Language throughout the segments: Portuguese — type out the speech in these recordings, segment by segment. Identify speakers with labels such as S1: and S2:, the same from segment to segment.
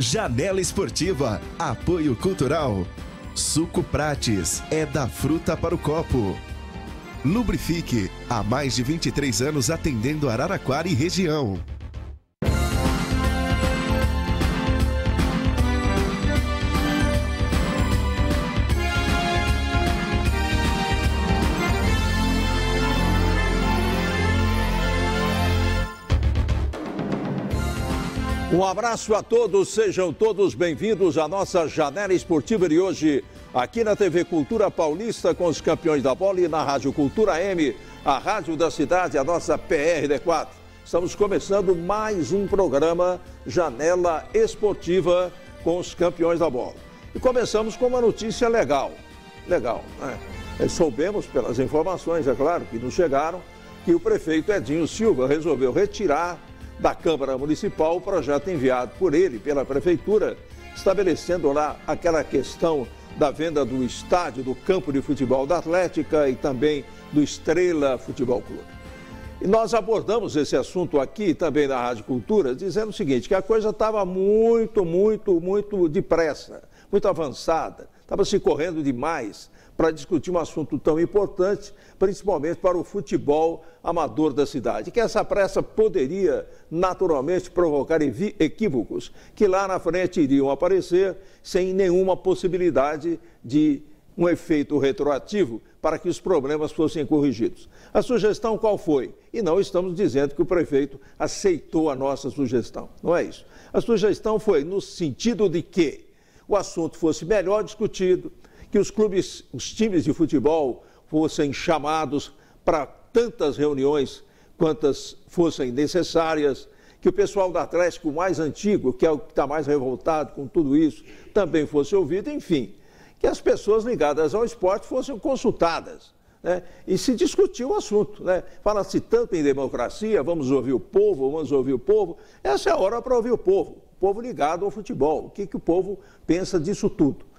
S1: Janela Esportiva, apoio cultural. Suco Prates, é da fruta para o copo. Lubrifique, há mais de 23 anos atendendo Araraquara e região.
S2: Um abraço a todos, sejam todos bem-vindos à nossa Janela Esportiva de hoje, aqui na TV Cultura Paulista com os campeões da bola e na Rádio Cultura M, a rádio da cidade, a nossa PRD4. Estamos começando mais um programa Janela Esportiva com os campeões da bola. E começamos com uma notícia legal, né? Soubemos pelas informações, é claro, que nos chegaram, que o prefeito Edinho Silva resolveu retirar da Câmara Municipal o projeto enviado por ele, pela Prefeitura, estabelecendo lá aquela questão da venda do estádio, do campo de futebol da Atlética e também do Estrela Futebol Clube. E nós abordamos esse assunto aqui também na Rádio Cultura, dizendo o seguinte, que a coisa estava muito depressa, muito avançada, estava se correndo demais para discutir um assunto tão importante, principalmente para o futebol amador da cidade. Que essa pressa poderia, naturalmente, provocar equívocos que lá na frente iriam aparecer sem nenhuma possibilidade de um efeito retroativo para que os problemas fossem corrigidos. A sugestão qual foi? E não estamos dizendo que o prefeito aceitou a nossa sugestão, não é isso. A sugestão foi no sentido de que o assunto fosse melhor discutido, que os times de futebol fossem chamados para tantas reuniões quantas fossem necessárias, que o pessoal do Atlético mais antigo, que é o que está mais revoltado com tudo isso, também fosse ouvido, enfim, que as pessoas ligadas ao esporte fossem consultadas, né? E se discutir o assunto, né? Fala-se tanto em democracia, vamos ouvir o povo, essa é a hora para ouvir o povo ligado ao futebol, o que o povo pensa disso tudo.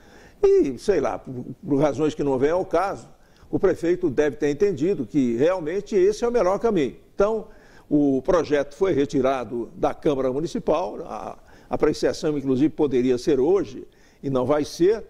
S2: E, sei lá, por razões que não vêm ao caso, o prefeito deve ter entendido que realmente esse é o melhor caminho. Então, o projeto foi retirado da Câmara Municipal, a apreciação, inclusive, poderia ser hoje, e não vai ser,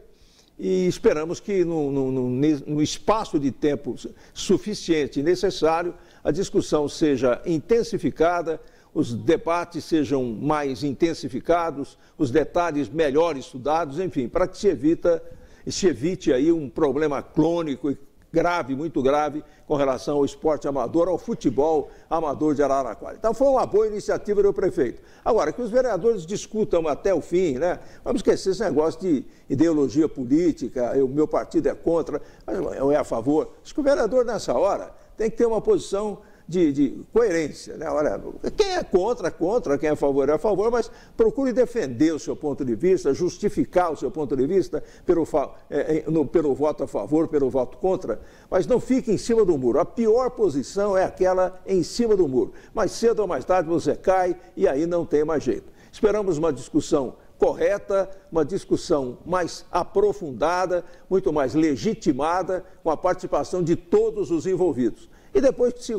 S2: e esperamos que no espaço de tempo suficiente e necessário, a discussão seja intensificada, os debates sejam mais intensificados, os detalhes melhor estudados, enfim, para que se evite aí um problema crônico e grave, muito grave, com relação ao esporte amador, ao futebol amador de Araraquara. Então foi uma boa iniciativa do prefeito. Agora, que os vereadores discutam até o fim, né? Vamos esquecer esse negócio de ideologia política, o meu partido é contra, eu é a favor. Acho que o vereador, nessa hora, tem que ter uma posição de coerência, né? Olha, quem é contra, quem é a favor, mas procure defender o seu ponto de vista, justificar o seu ponto de vista pelo voto a favor, pelo voto contra, mas não fique em cima do muro. A pior posição é aquela em cima do muro. Mais cedo ou mais tarde você cai e aí não tem mais jeito. Esperamos uma discussão correta, uma discussão mais aprofundada, muito mais legitimada, com a participação de todos os envolvidos. E depois que se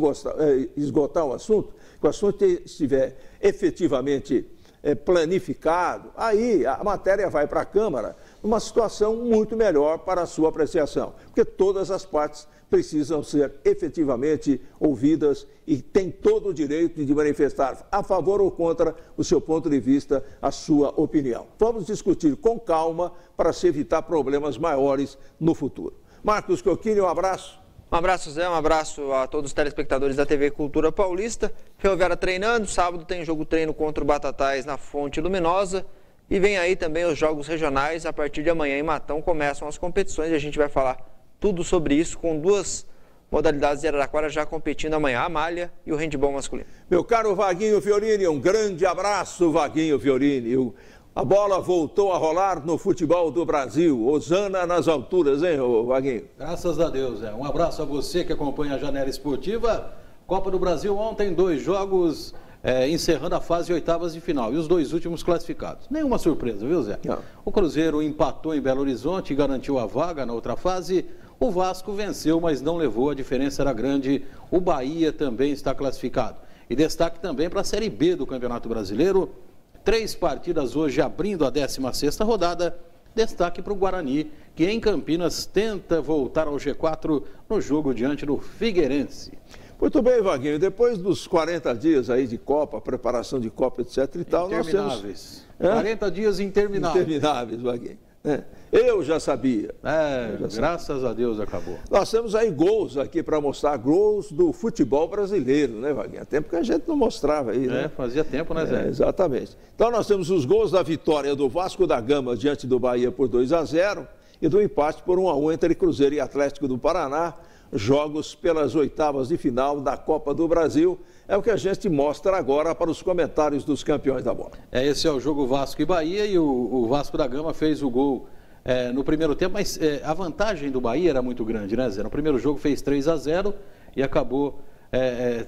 S2: esgotar o assunto, que o assunto estiver efetivamente planificado, aí a matéria vai para a Câmara numa situação muito melhor para a sua apreciação, porque todas as partes precisam ser efetivamente ouvidas e têm todo o direito de manifestar a favor ou contra o seu ponto de vista, a sua opinião. Vamos discutir com calma para se evitar problemas maiores no futuro. Marcos Cocchini, um abraço.
S3: Um abraço, Zé, um abraço a todos os telespectadores da TV Cultura Paulista. Ferroviária treinando, sábado tem jogo-treino contra o Batatais na Fonte Luminosa. E vem aí também os jogos regionais, a partir de amanhã em Matão começam as competições e a gente vai falar tudo sobre isso com duas modalidades de Araraquara já competindo amanhã, a malha e o handebol masculino.
S2: Meu caro Vaguinho Fiorini, um grande abraço, Vaguinho Fiorini. A bola voltou a rolar no futebol do Brasil. Hosana nas alturas, hein, Vaguinho?
S4: Graças a Deus, Zé. Um abraço a você que acompanha a Janela Esportiva. Copa do Brasil ontem, 2 jogos encerrando a fase de oitavas de final. E os 2 últimos classificados. Nenhuma surpresa, viu, Zé? Não. O Cruzeiro empatou em Belo Horizonte e garantiu a vaga na outra fase. O Vasco venceu, mas não levou, a diferença era grande. O Bahia também está classificado. E destaque também para a Série B do Campeonato Brasileiro. 3 partidas hoje abrindo a 16ª rodada. Destaque para o Guarani, que em Campinas tenta voltar ao G4 no jogo diante do Figueirense.
S2: Muito bem, Vaguinho. Depois dos 40 dias aí de Copa, preparação de Copa, etc. e tal, nós temos...
S4: 40 dias intermináveis.
S2: Intermináveis, Vaguinho. Eu já sabia.
S4: Graças a Deus acabou.
S2: Nós temos aí gols aqui para mostrar, gols do futebol brasileiro, né, Vaguinho? Há tempo que a gente não mostrava aí, né?
S4: Fazia tempo, né, Zé?
S2: Exatamente. Então nós temos os gols da vitória do Vasco da Gama diante do Bahia por 2-0 e do empate por 1-1 entre Cruzeiro e Atlético do Paraná. Jogos pelas oitavas de final da Copa do Brasil. É o que a gente mostra agora para os comentários dos campeões da bola.
S4: Esse é o jogo Vasco e Bahia e o Vasco da Gama fez o gol no primeiro tempo, mas a vantagem do Bahia era muito grande, né, Zé? No primeiro jogo fez 3-0 e acabou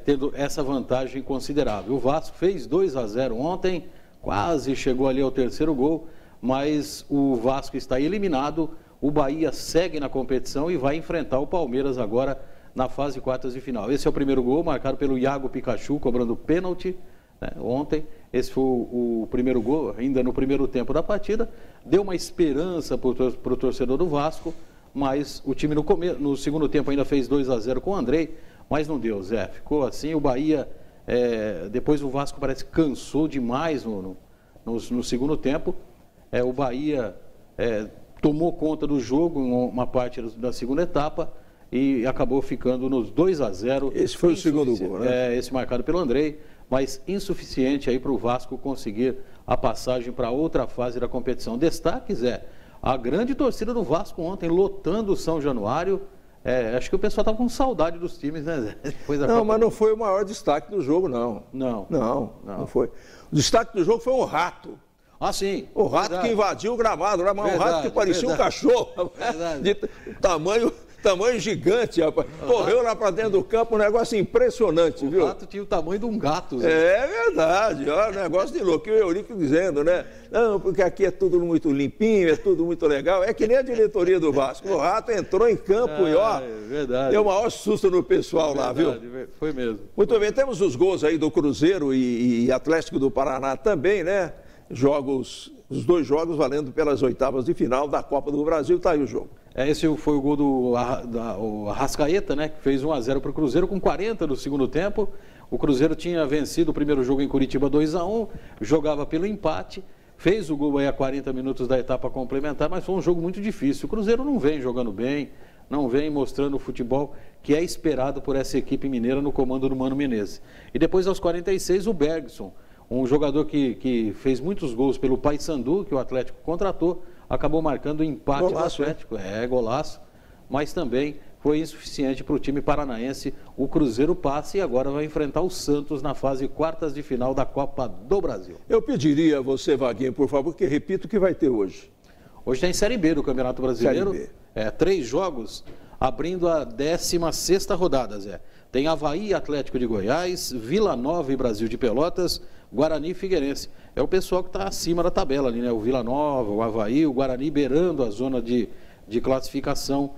S4: tendo essa vantagem considerável. O Vasco fez 2-0 ontem, quase chegou ali ao terceiro gol, mas o Vasco está eliminado. O Bahia segue na competição e vai enfrentar o Palmeiras agora na fase quartas de final. Esse é o primeiro gol, marcado pelo Iago Pikachu, cobrando pênalti, né, ontem. Esse foi o primeiro gol, ainda no primeiro tempo da partida. Deu uma esperança para o torcedor do Vasco, mas o time no segundo tempo ainda fez 2-0 com o Andrei, mas não deu, Zé. Ficou assim, o Bahia, depois o Vasco parece que cansou demais no segundo tempo. O Bahia... tomou conta do jogo em uma parte da segunda etapa e acabou ficando nos 2-0.
S2: Esse foi o segundo gol, né?
S4: Esse marcado pelo Andrei, mas insuficiente aí para o Vasco conseguir a passagem para outra fase da competição. Destaque, Zé, a grande torcida do Vasco ontem, lotando o São Januário. Acho que o pessoal estava com saudade dos times, né, Zé?
S2: Mas não foi o maior destaque do jogo, não. Não foi. O destaque do jogo foi um rato.
S4: Ah, sim.
S2: O rato que invadiu o gramado, né? Um rato que parecia um cachorro. De tamanho gigante, rapaz. Correu lá para dentro do campo, um negócio impressionante, viu?
S4: O rato tinha o tamanho de um gato. Zé.
S2: É verdade, ó, negócio de louco. E o Eurico dizendo, né? Não, porque aqui é tudo muito limpinho, é tudo muito legal. É que nem a diretoria do Vasco. O rato entrou em campo e, ó,
S4: deu
S2: o maior susto no pessoal lá, viu?
S4: Foi mesmo.
S2: Muito bem, temos os gols aí do Cruzeiro e Atlético do Paraná também, né? Os dois jogos valendo pelas oitavas de final da Copa do Brasil, tá aí o jogo.
S4: Esse foi o gol do Arrascaeta, né, que fez 1-0 para o Cruzeiro com 40 do segundo tempo. O Cruzeiro tinha vencido o primeiro jogo em Curitiba 2-1, jogava pelo empate, fez o gol aí a 40 minutos da etapa complementar, mas foi um jogo muito difícil. O Cruzeiro não vem jogando bem, não vem mostrando o futebol que é esperado por essa equipe mineira no comando do Mano Menezes. E depois, aos 46, o Bergson, um jogador que fez muitos gols pelo Paysandu, que o Atlético contratou, acabou marcando o empate
S2: golaço,
S4: do Atlético. Golaço, mas também foi insuficiente para o time paranaense. O Cruzeiro passa e agora vai enfrentar o Santos na fase quartas de final da Copa do Brasil.
S2: Eu pediria a você, Vaguinho, por favor, que repita o que vai ter hoje.
S4: Hoje tem Série B do Campeonato Brasileiro.
S2: Série B.
S4: 3 jogos abrindo a 16ª rodada, Zé. Tem Avaí e Atlético de Goiás, Vila Nova e Brasil de Pelotas, Guarani e Figueirense. É o pessoal que está acima da tabela ali, né? O Vila Nova, o Avaí, o Guarani beirando a zona de classificação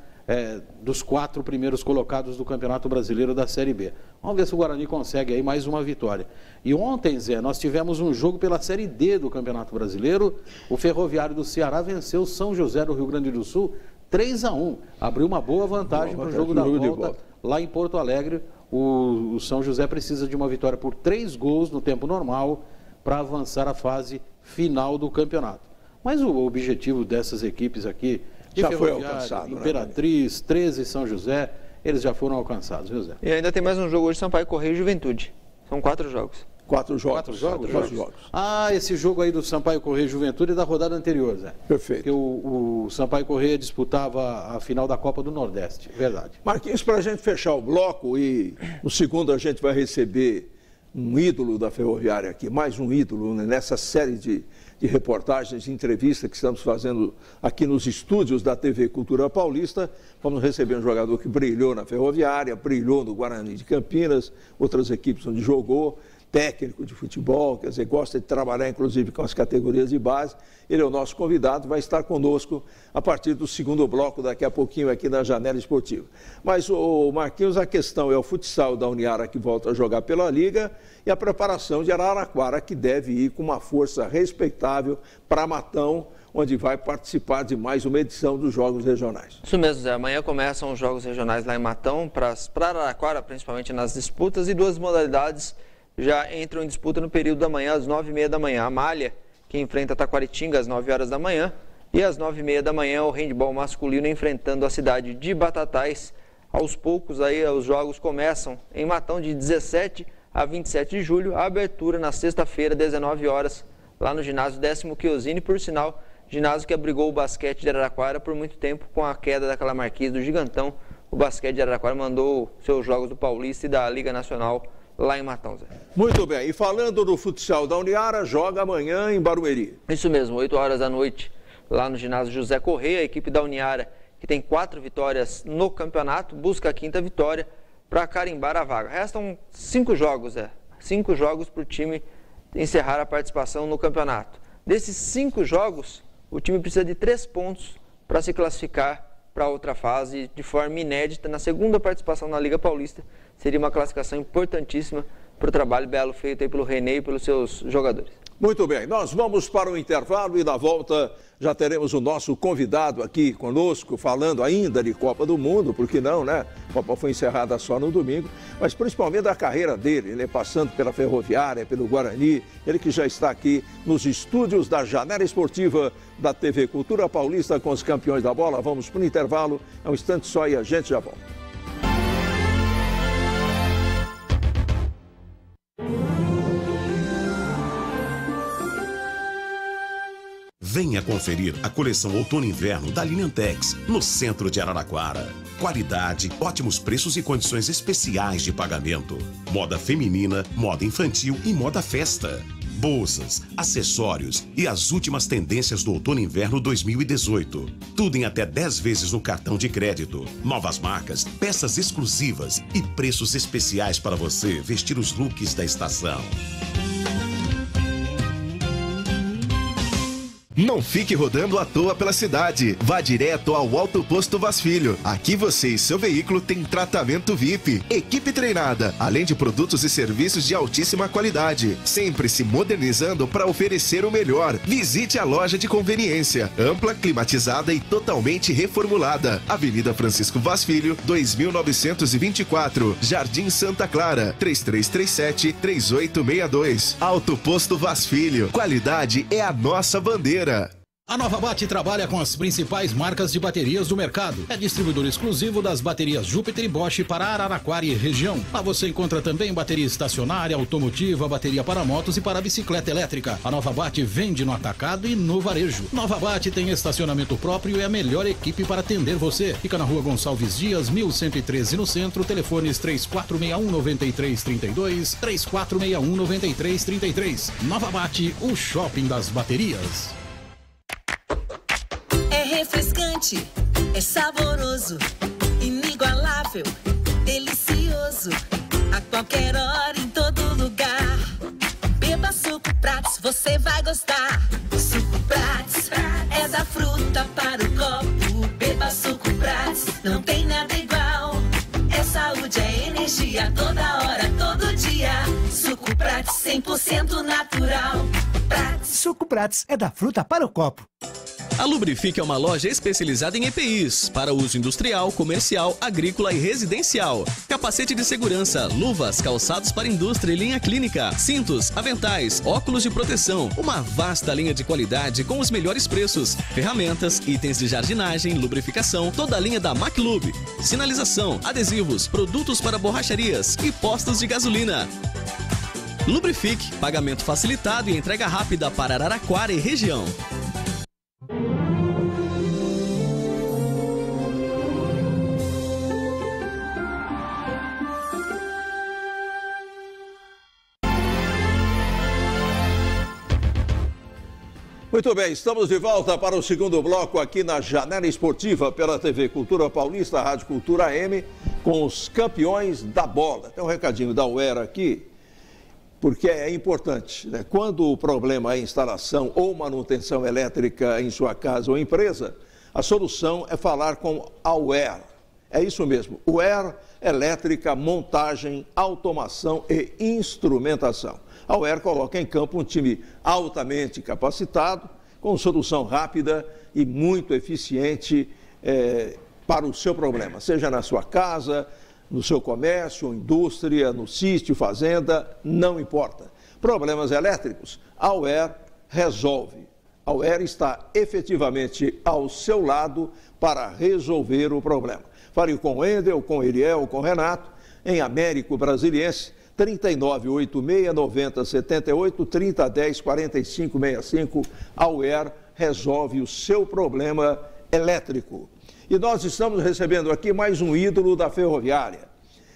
S4: dos 4 primeiros colocados do Campeonato Brasileiro da Série B. Vamos ver se o Guarani consegue aí mais uma vitória. E ontem, Zé, nós tivemos um jogo pela Série D do Campeonato Brasileiro. O Ferroviário do Ceará venceu o São José do Rio Grande do Sul 3-1. Abriu uma boa vantagem para o jogo da volta lá em Porto Alegre. O São José precisa de uma vitória por 3 gols no tempo normal para avançar a fase final do campeonato. Mas o objetivo dessas equipes aqui,
S2: já foi alcançado,
S4: Imperatriz, 13 São José, eles já foram alcançados, viu, Zé?
S3: E ainda tem mais um jogo hoje, Sampaio Correia e Juventude. São 4 jogos.
S2: 4 jogos.
S4: 4 jogos?
S2: 4 jogos.
S4: Ah, esse jogo aí do Sampaio Correia e Juventude é da rodada anterior, Zé.
S2: Perfeito.
S4: Porque o Sampaio Correia disputava a final da Copa do Nordeste, verdade.
S2: Marquinhos, para a gente fechar o bloco e no segundo a gente vai receber um ídolo da Ferroviária aqui, mais um ídolo, né, nessa série de reportagens, de entrevistas que estamos fazendo aqui nos estúdios da TV Cultura Paulista. Vamos receber um jogador que brilhou na Ferroviária, brilhou no Guarani de Campinas, outras equipes onde jogou. técnico de futebol, quer dizer, gosta de trabalhar inclusive com as categorias de base. Ele é o nosso convidado, vai estar conosco a partir do segundo bloco, daqui a pouquinho aqui na Janela Esportiva. Mas, o Marquinhos, a questão é o futsal da Uniara que volta a jogar pela Liga e a preparação de Araraquara, que deve ir com uma força respeitável para Matão, onde vai participar de mais uma edição dos Jogos Regionais.
S3: Isso mesmo, Zé. Amanhã começam os Jogos Regionais lá em Matão, para Araraquara, principalmente nas disputas, e duas modalidades já entram em disputa no período da manhã, às 9h30 da manhã. A Malha, que enfrenta Taquaritinga às 9 horas da manhã, e às 9h30 da manhã o handebol masculino enfrentando a cidade de Batatais. Aos poucos aí os jogos começam em Matão de 17 a 27 de julho, a abertura na sexta-feira, 19 horas, lá no ginásio 10º Chiosini, por sinal, ginásio que abrigou o basquete de Araraquara por muito tempo. Com a queda daquela marquise do Gigantão, o basquete de Araraquara mandou seus jogos do Paulista e da Liga Nacional lá em Matão, Zé.
S2: Muito bem, e falando do futsal da Uniara, joga amanhã em Barueri.
S3: Isso mesmo, 8 horas da noite, lá no ginásio José Correia, a equipe da Uniara, que tem 4 vitórias no campeonato, busca a 5ª vitória para carimbar a vaga. Restam 5 jogos, 5 jogos para o time encerrar a participação no campeonato. Desses 5 jogos, o time precisa de 3 pontos para se classificar para outra fase de forma inédita. Na segunda participação na Liga Paulista, seria uma classificação importantíssima para o trabalho belo feito aí pelo René e pelos seus jogadores.
S2: Muito bem, nós vamos para o intervalo e na volta já teremos o nosso convidado aqui conosco, falando ainda de Copa do Mundo, porque não, né? A Copa foi encerrada só no domingo, mas principalmente da carreira dele, né? Passando pela Ferroviária, pelo Guarani, ele que já está aqui nos estúdios da Janela Esportiva da TV Cultura Paulista com os campeões da bola. Vamos para o intervalo, é um instante só e a gente já volta.
S5: Venha conferir a coleção Outono e Inverno da Liniantex, no centro de Araraquara. Qualidade, ótimos preços e condições especiais de pagamento. Moda feminina, moda infantil e moda festa. Bolsas, acessórios e as últimas tendências do Outono e Inverno 2018. Tudo em até 10 vezes no cartão de crédito. Novas marcas, peças exclusivas e preços especiais para você vestir os looks da estação.
S1: Não fique rodando à toa pela cidade. Vá direto ao Alto Posto Vaz Filho. Aqui você e seu veículo têm tratamento VIP, equipe treinada, além de produtos e serviços de altíssima qualidade. Sempre se modernizando para oferecer o melhor. Visite a loja de conveniência, ampla, climatizada e totalmente reformulada. Avenida Francisco Vaz Filho, 2924, Jardim Santa Clara, 3337-3862. Alto Posto Vaz Filho. Qualidade é a nossa bandeira.
S6: A Nova Bate trabalha com as principais marcas de baterias do mercado. É distribuidor exclusivo das baterias Júpiter e Bosch para Araraquara e região. Lá você encontra também bateria estacionária, automotiva, bateria para motos e para bicicleta elétrica. A Nova Bate vende no atacado e no varejo. Nova Bate tem estacionamento próprio e a melhor equipe para atender você. Fica na Rua Gonçalves Dias, 1113 no centro. Telefones 3461-9332, 3461-9333. Nova Bate, o shopping das baterias.
S7: É refrescante, é saboroso, inigualável, delicioso, a qualquer hora, em todo lugar. Beba Suco Prates, você vai gostar. Suco Prates é da fruta para o copo. Beba Suco Prates, não tem nada igual. É saúde, é energia, toda hora, todo dia. Suco Prates, 100% natural. Prates.
S8: Suco Prates é da fruta para o copo.
S9: A Lubrifique é uma loja especializada em EPIs, para uso industrial, comercial, agrícola e residencial. Capacete de segurança, luvas, calçados para indústria e linha clínica, cintos, aventais, óculos de proteção, uma vasta linha de qualidade com os melhores preços, ferramentas, itens de jardinagem, lubrificação, toda a linha da MacLub, sinalização, adesivos, produtos para borracharias e postos de gasolina. Lubrifique, pagamento facilitado e entrega rápida para Araraquara e região.
S2: Muito bem, estamos de volta para o segundo bloco aqui na Janela Esportiva pela TV Cultura Paulista, Rádio Cultura AM, com os campeões da bola. Tem um recadinho da UERA aqui. porque é importante, né? Quando o problema é instalação ou manutenção elétrica em sua casa ou empresa, a solução é falar com a UER. É isso mesmo, UER, elétrica, montagem, automação e instrumentação. A UER coloca em campo um time altamente capacitado, com solução rápida e muito eficiente para o seu problema, seja na sua casa, no seu comércio, indústria, no sítio, fazenda, não importa. Problemas elétricos, a UER resolve. A UER está efetivamente ao seu lado para resolver o problema. Fale com o Endel, com o Eliel, com o Renato, em Américo Brasiliense, 3986-9078, 3010-4565. A UER resolve o seu problema elétrico. E nós estamos recebendo aqui mais um ídolo da Ferroviária.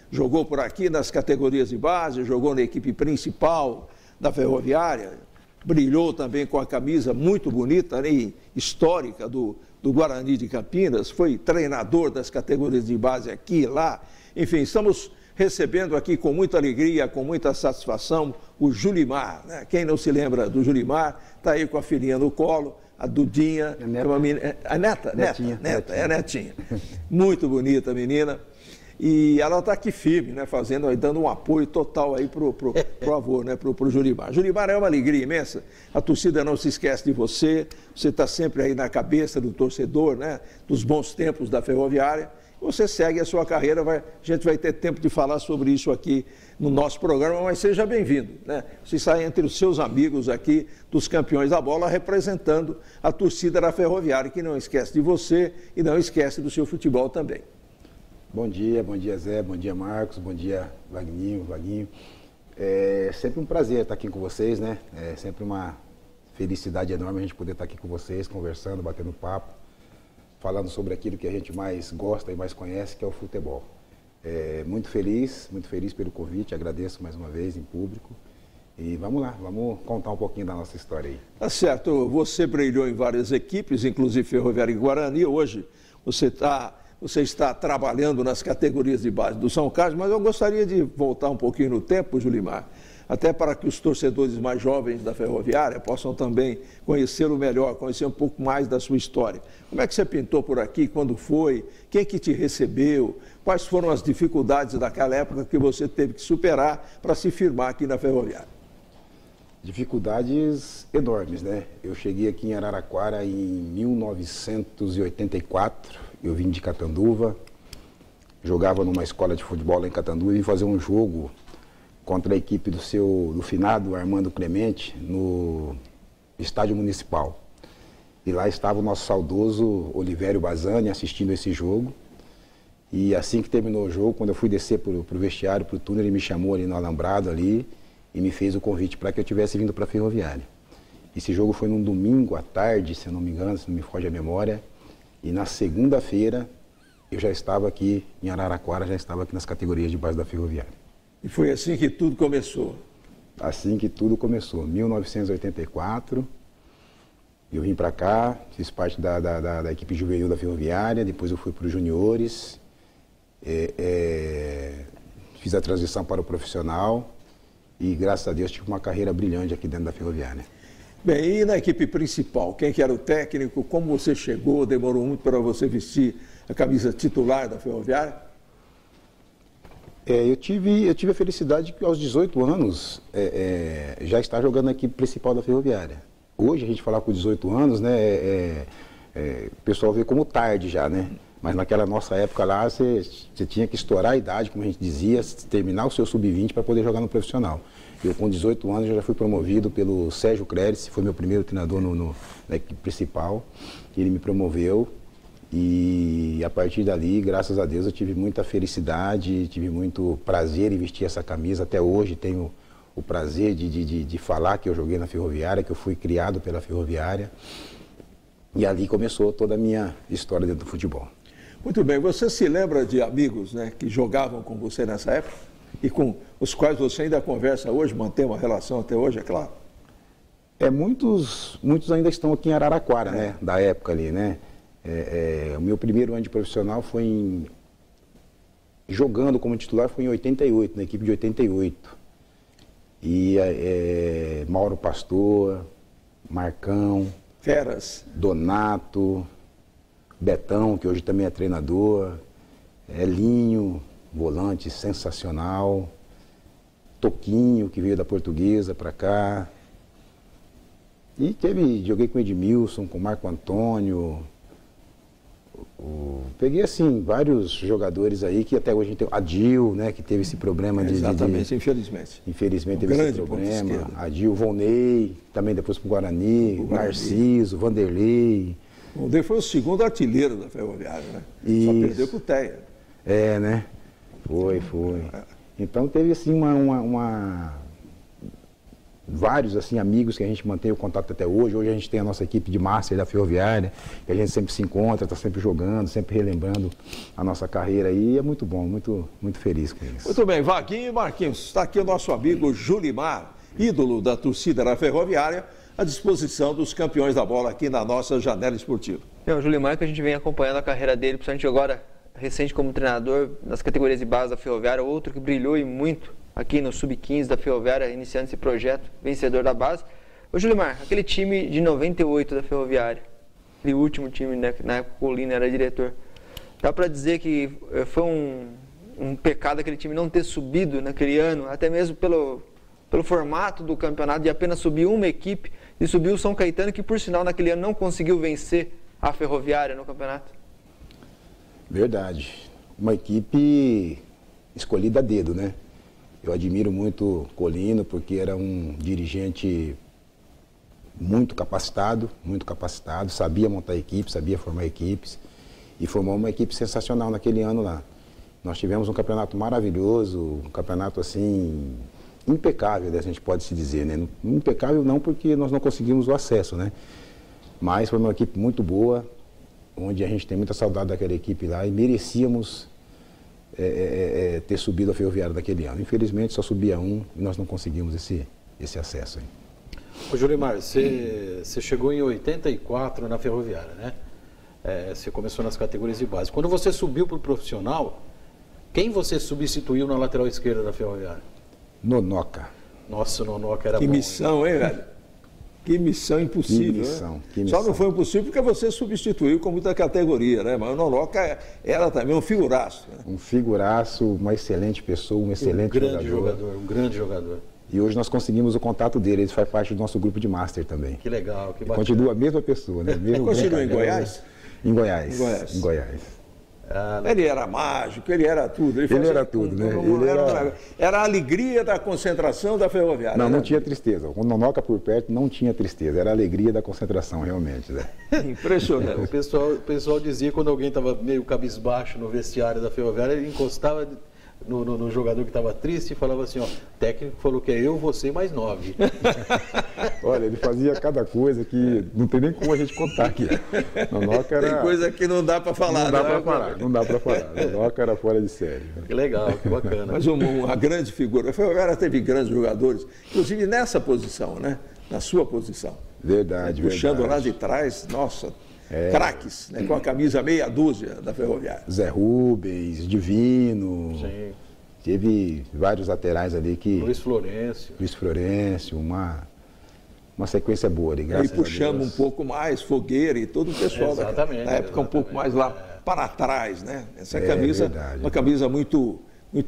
S2: Jogou por aqui nas categorias de base, jogou na equipe principal da Ferroviária, brilhou também com a camisa muito bonita, né, histórica do Guarani de Campinas, foi treinador das categorias de base aqui e lá. Enfim, estamos recebendo aqui com muita alegria, com muita satisfação, o Julimar, né? Quem não se lembra do Julimar, está aí com a filhinha no colo, a Dudinha, a neta, é a netinha. Muito bonita a menina. E ela está aqui firme, né, dando um apoio total aí pro avô, né, pro Julimar. Julimar, é uma alegria imensa, a torcida não se esquece de você, você está sempre aí na cabeça do torcedor, né, dos bons tempos da Ferroviária. Você segue a sua carreira, a gente vai ter tempo de falar sobre isso aqui no nosso programa, mas seja bem-vindo, né? Você está entre os seus amigos aqui, dos campeões da bola, representando a torcida da Ferroviária, que não esquece de você e não esquece do seu futebol também.
S10: Bom dia Zé, bom dia Marcos, bom dia Vaguinho. É sempre um prazer estar aqui com vocês, né? É sempre uma felicidade enorme a gente poder estar aqui com vocês, conversando, batendo papo, falando sobre aquilo que a gente mais gosta e mais conhece, que é o futebol. Muito feliz pelo convite, agradeço mais uma vez em público. E vamos lá, vamos contar um pouquinho da nossa história aí.
S2: Tá certo, você brilhou em várias equipes, inclusive Ferroviária e Guarani. Hoje você está trabalhando nas categorias de base do São Carlos, mas eu gostaria de voltar um pouquinho no tempo, Julimar, até para que os torcedores mais jovens da Ferroviária possam também conhecê-lo melhor, conhecer um pouco mais da sua história. Como é que você pintou por aqui, quando foi, quem que te recebeu, quais foram as dificuldades daquela época que você teve que superar para se firmar aqui na Ferroviária?
S10: Dificuldades enormes, né? Eu cheguei aqui em Araraquara em 1984, eu vim de Catanduva, jogava numa escola de futebol lá em Catanduva e vim fazer um jogo contra a equipe do finado Armando Clemente no estádio municipal. E lá estava o nosso saudoso Olivério Bazani assistindo esse jogo. E assim que terminou o jogo, quando eu fui descer para o vestiário, para o túnel, ele me chamou ali no alambrado ali e me fez o convite para que eu tivesse vindo para a Ferroviária. Esse jogo foi num domingo à tarde, se eu não me engano, se não me foge a memória. E na segunda-feira eu já estava aqui em Araraquara, já estava aqui nas categorias de base da Ferroviária.
S2: E foi assim que tudo começou?
S10: Assim que tudo começou. 1984, eu vim para cá, fiz parte da equipe juvenil da Ferroviária, depois eu fui para os juniores, fiz a transição para o profissional e, graças a Deus, tive uma carreira brilhante aqui dentro da Ferroviária.
S2: Bem, e na equipe principal, quem que era o técnico, como você chegou, demorou muito para você vestir a camisa titular da Ferroviária?
S10: Eu tive a felicidade que aos 18 anos já estar jogando na equipe principal da Ferroviária. Hoje a gente falar com 18 anos, né, o pessoal vê como tarde já, né? Mas naquela nossa época lá, você tinha que estourar a idade, como a gente dizia, terminar o seu sub-20 para poder jogar no profissional. Eu com 18 anos já fui promovido pelo Sérgio Crédice, foi meu primeiro treinador na equipe principal, ele me promoveu. E a partir dali, graças a Deus, eu tive muita felicidade, tive muito prazer em vestir essa camisa. Até hoje tenho o prazer de falar que eu joguei na Ferroviária, que eu fui criado pela Ferroviária. E ali começou toda a minha história dentro do futebol.
S2: Muito bem. Você se lembra de amigos, né, que jogavam com você nessa época? E com os quais você ainda conversa hoje, mantém uma relação até hoje, é claro?
S10: Muitos ainda estão aqui em Araraquara, né, da época ali, né? O meu primeiro ano de profissional foi jogando como titular foi em 88, na equipe de 88. E Mauro Pastor, Marcão,
S2: Feras,
S10: Donato, Betão, que hoje também é treinador, Elinho, volante sensacional, Toquinho, que veio da Portuguesa para cá. E joguei com o Edmilson, com o Marco Antônio. Peguei, assim, vários jogadores aí que até hoje a gente tem. Adil, né, que teve esse problema de...
S2: Exatamente, infelizmente.
S10: Infelizmente teve esse problema. Adil, Volney, também depois pro Guarani, Narciso, Vanderlei.
S2: O Vanderlei foi o segundo artilheiro da Ferroviária, né?
S10: Isso.
S2: Só perdeu pro Teia.
S10: Né? Foi. Então teve, assim, vários assim, amigos que a gente mantém o contato até hoje. Hoje a gente tem a nossa equipe de Master da Ferroviária, que a gente sempre se encontra, está sempre jogando, sempre relembrando a nossa carreira aí. É muito bom, muito feliz com isso.
S2: Muito bem, Vaguinho e Marquinhos, está aqui o nosso amigo Julimar, ídolo da torcida da Ferroviária, à disposição dos campeões da bola aqui na nossa janela esportiva.
S3: O Julimar, que a gente vem acompanhando a carreira dele, principalmente agora, recente como treinador nas categorias de base da Ferroviária, outro que brilhou e muito aqui no Sub-15 da Ferroviária, iniciando esse projeto, vencedor da base. Ô Julimar, aquele time de 98 da Ferroviária, aquele último time, né, na época o Colina era diretor, dá para dizer que foi um pecado aquele time não ter subido naquele ano, até mesmo pelo formato do campeonato, de apenas subir uma equipe, e subiu o São Caetano, que por sinal naquele ano não conseguiu vencer a Ferroviária no campeonato?
S10: Verdade. Uma equipe escolhida a dedo, né? Eu admiro muito Colino, porque era um dirigente muito capacitado, sabia montar equipes, sabia formar equipes, e formou uma equipe sensacional naquele ano lá. Nós tivemos um campeonato maravilhoso, um campeonato assim, impecável, a gente pode se dizer, né? Impecável não porque nós não conseguimos o acesso, né? Mas foi uma equipe muito boa, onde a gente tem muita saudade daquela equipe lá e merecíamos ter subido a Ferroviária daquele ano. Infelizmente só subia um e nós não conseguimos esse acesso. Hein?
S4: Ô Julimar, você chegou em 84 na Ferroviária, né? Você começou nas categorias de base. Quando você subiu para o profissional, quem você substituiu na lateral esquerda da Ferroviária?
S10: Nonoca.
S4: Nossa, o Nonoca era
S2: que
S4: bom.
S2: Que missão, hein, velho? Que missão impossível, que missão. Só não foi impossível porque você substituiu com muita categoria, né? Mas o Nonoca era também um figuraço. Né?
S10: Um figuraço, uma excelente pessoa, um excelente jogador.
S4: Um grande jogador.
S10: E hoje nós conseguimos o contato dele, ele faz parte do nosso grupo de Master também.
S4: Que legal, que bacana.
S10: Continua a mesma pessoa, né?
S2: Ele continua em Goiás?
S10: Em Goiás.
S2: Ele era mágico, ele era tudo.
S10: Ele era tudo, né?
S2: Era a alegria da concentração da Ferroviária.
S10: Não tinha tristeza. Com o Nonoca por perto não tinha tristeza, era a alegria da concentração, realmente. Né?
S2: Impressionante.
S4: O pessoal dizia, quando alguém estava meio cabisbaixo no vestiário da Ferroviária, ele encostava no jogador que estava triste e falava assim, ó, o técnico falou que é eu, você e mais 9.
S10: Olha, ele fazia cada coisa que não tem nem como a gente contar aqui. Nonoca era...
S2: Tem coisa que não dá para falar.
S10: Não dá para falar. Nonoca era fora de série.
S4: Que legal, que bacana.
S2: Mas uma grande figura. A Ferroviária teve grandes jogadores, inclusive nessa posição, né? Na sua posição.
S10: Verdade,
S2: puxando lá de trás, nossa... craques, né, com a camisa meia dúzia da Ferroviária.
S10: Zé Rubens, Divino.
S4: Sim.
S10: Teve vários laterais ali que...
S4: Luiz Florencio, uma sequência boa ali, graças a Deus.
S2: E puxamos um pouco mais, Fogueira e todo o pessoal da época um pouco mais lá para trás, né? Essa camisa, uma camisa muito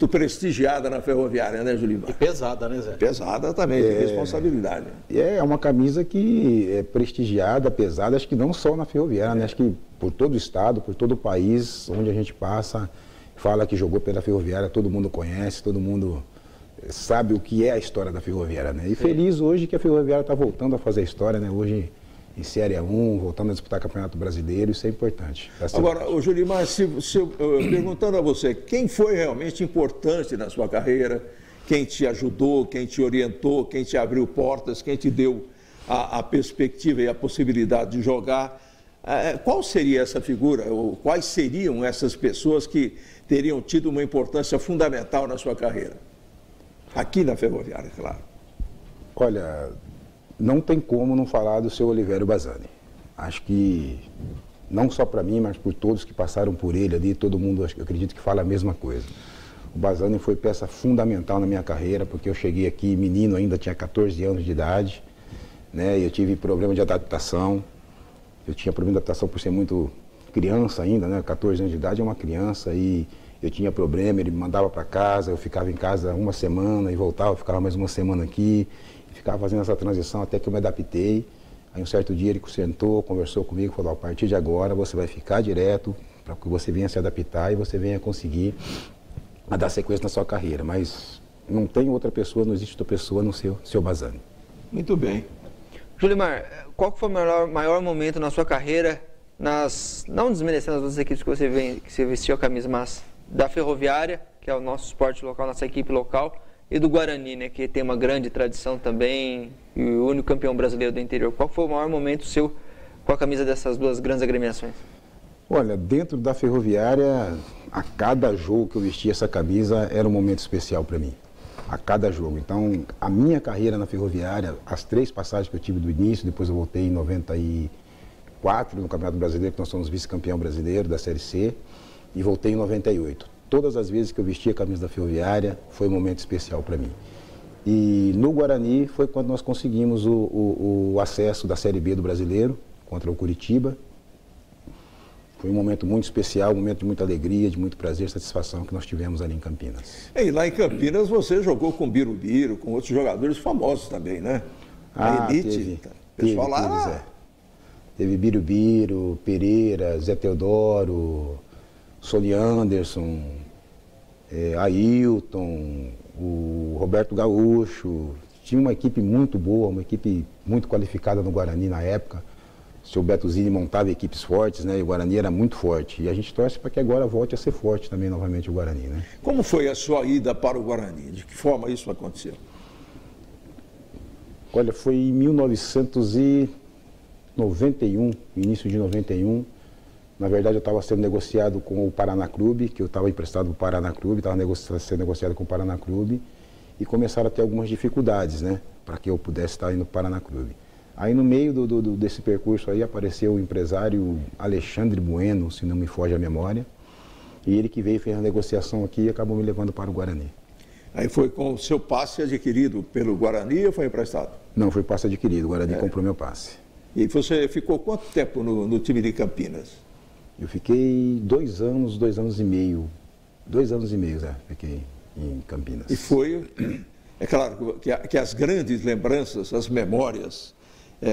S2: prestigiada na Ferroviária, né, Julimar?
S4: E pesada, né, Zé?
S2: Pesada também, de responsabilidade.
S10: É uma camisa que é prestigiada, pesada, acho que não só na Ferroviária, né? Acho que por todo o estado, por todo o país, onde a gente passa, fala que jogou pela Ferroviária, todo mundo conhece, todo mundo sabe o que é a história da Ferroviária, né? E feliz hoje que a Ferroviária está voltando a fazer a história, né? Hoje em Série A1, voltando a disputar Campeonato Brasileiro, isso é importante.
S2: Agora, o Julimar, perguntando a você, quem foi realmente importante na sua carreira, quem te ajudou, quem te orientou, quem te abriu portas, quem te deu a perspectiva e a possibilidade de jogar, qual seria essa figura, ou quais seriam essas pessoas que teriam tido uma importância fundamental na sua carreira? Aqui na Ferroviária, claro.
S10: Olha... Não tem como não falar do seu Olivério Bazzani. Acho que, não só para mim, mas por todos que passaram por ele ali, todo mundo, eu acredito que fala a mesma coisa. O Bazzani foi peça fundamental na minha carreira, porque eu cheguei aqui menino, ainda tinha 14 anos de idade, né? Eu tive problema de adaptação. Eu tinha problema de adaptação por ser muito criança ainda, né? 14 anos de idade é uma criança e eu tinha problema, ele me mandava para casa, eu ficava em casa uma semana e voltava, ficava mais uma semana aqui, ficava fazendo essa transição até que eu me adaptei. Aí um certo dia ele sentou, conversou comigo, falou, a partir de agora você vai ficar direto para que você venha se adaptar e você venha conseguir dar sequência na sua carreira. Mas não tem outra pessoa, não existe outra pessoa no seu Bazzani.
S2: Muito bem.
S3: Julimar, qual foi o maior momento na sua carreira, não desmerecendo as outras equipes que você vestiu a camisa, mas da Ferroviária, que é o nosso esporte local, nossa equipe local, e do Guarani, né, que tem uma grande tradição também, e o único campeão brasileiro do interior. Qual foi o maior momento seu com a camisa dessas duas grandes agremiações?
S10: Olha, dentro da Ferroviária, a cada jogo que eu vestia essa camisa era um momento especial para mim. A cada jogo. Então, a minha carreira na Ferroviária, as 3 passagens que eu tive do início, depois eu voltei em 94 no Campeonato Brasileiro, que nós somos vice-campeão brasileiro da Série C, e voltei em 98. Todas as vezes que eu vesti a camisa da Ferroviária, foi um momento especial para mim. E no Guarani foi quando nós conseguimos o acesso da Série B do Brasileiro, contra o Curitiba. Foi um momento muito especial, um momento de muita alegria, de muito prazer e satisfação que nós tivemos ali em Campinas.
S2: E lá em Campinas você jogou com Birubiru, com outros jogadores famosos também, né?
S10: A Elite, pessoal lá... Teve Birubiru, Pereira, Zé Teodoro, Sony Anderson, Ailton, o Roberto Gaúcho. Tinha uma equipe muito boa, uma equipe muito qualificada no Guarani na época. O seu Beto Zini montava equipes fortes, né? E o Guarani era muito forte. E a gente torce para que agora volte a ser forte também novamente o Guarani, né?
S2: Como foi a sua ida para o Guarani? De que forma isso aconteceu?
S10: Olha, foi em 1991, início de 91. Na verdade, eu estava sendo negociado com o Paraná Clube, que eu estava emprestado para o Paraná Clube, estava sendo negociado com o Paraná Clube. E começaram a ter algumas dificuldades, né? Para que eu pudesse estar indo para o Paraná Clube. Aí no meio desse percurso aí apareceu o empresário Alexandre Bueno, se não me foge a memória, e ele que veio, fez a negociação aqui e acabou me levando para o Guarani.
S2: Aí foi com o seu passe adquirido pelo Guarani ou foi emprestado?
S10: Não, foi passe adquirido, o Guarani comprou meu passe.
S2: E você ficou quanto tempo no time de Campinas?
S10: Eu fiquei 2 anos, 2 anos e meio, 2 anos e meio, fiquei em Campinas.
S2: E foi, é claro que as grandes lembranças, as memórias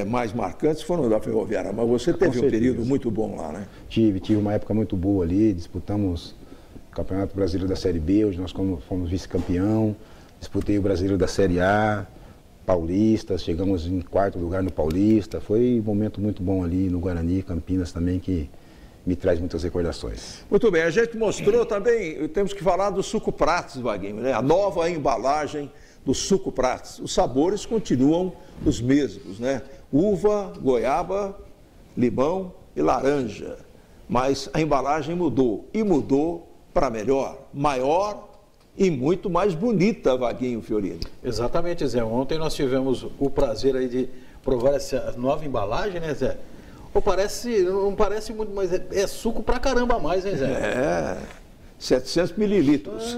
S2: mais marcantes foram da Ferroviária, mas você teve um período muito bom lá, né?
S10: Tive uma época muito boa ali, disputamos o Campeonato Brasileiro da Série B, hoje nós fomos vice-campeão, disputei o Brasileiro da Série A, Paulista, chegamos em 4º lugar no Paulista, foi um momento muito bom ali no Guarani, Campinas também, que me traz muitas recordações.
S2: Muito bem, a gente mostrou também, temos que falar do suco Prates, Vaguinho, né? A nova embalagem do suco Prates. Os sabores continuam os mesmos, né? Uva, goiaba, limão e laranja. Mas a embalagem mudou, e mudou para melhor, maior e muito mais bonita, Vaguinho Fiorini.
S4: Exatamente, Zé. Ontem nós tivemos o prazer aí de provar essa nova embalagem, né, Zé? Não parece muito, mas é suco pra caramba a mais, hein, Zé?
S2: 700 mililitros.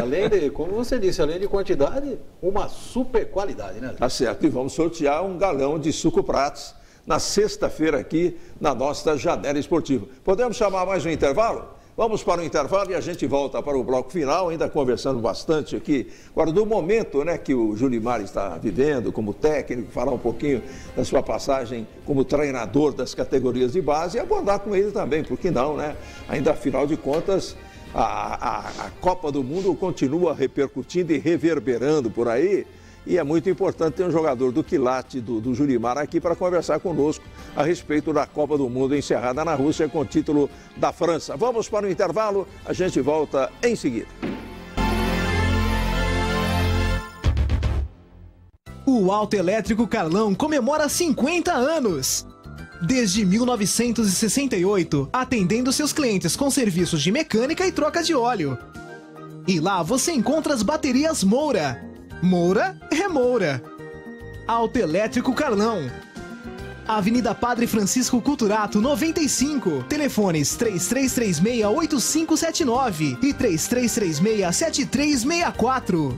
S4: Além de, como você disse, além de quantidade, uma super qualidade, né?
S2: Tá certo, e vamos sortear um galão de suco Prates na sexta-feira aqui na nossa janela esportiva. Podemos chamar mais um intervalo? Vamos para o intervalo e a gente volta para o bloco final, ainda conversando bastante aqui. Agora, do momento, né, que o Julimar está vivendo como técnico, falar um pouquinho da sua passagem como treinador das categorias de base e abordar com ele também, por que não, né? Ainda, afinal de contas, a Copa do Mundo continua repercutindo e reverberando por aí. E é muito importante ter um jogador do quilate do Julimar aqui para conversar conosco a respeito da Copa do Mundo encerrada na Rússia com o título da França. Vamos para o intervalo, a gente volta em seguida.
S11: O Autoelétrico Carlão comemora 50 anos. Desde 1968, atendendo seus clientes com serviços de mecânica e troca de óleo. E lá você encontra as baterias Moura. Moura é Moura. Autoelétrico Carlão. Avenida Padre Francisco Culturato, 95. Telefones 3336-8579 e 3336-7364.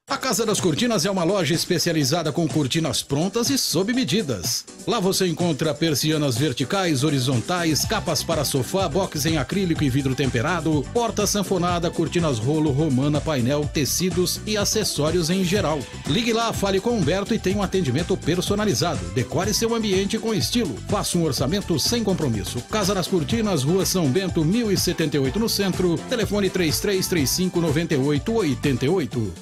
S6: A Casa das Cortinas é uma loja especializada com cortinas prontas e sob medidas. Lá você encontra persianas verticais, horizontais, capas para sofá, box em acrílico e vidro temperado, porta sanfonada, cortinas rolo, romana, painel, tecidos e acessórios em geral. Ligue lá, fale com Humberto e tenha um atendimento personalizado. Decore seu ambiente com estilo. Faça um orçamento sem compromisso. Casa das Cortinas, Rua São Bento, 1078 no centro. Telefone 3335-9888.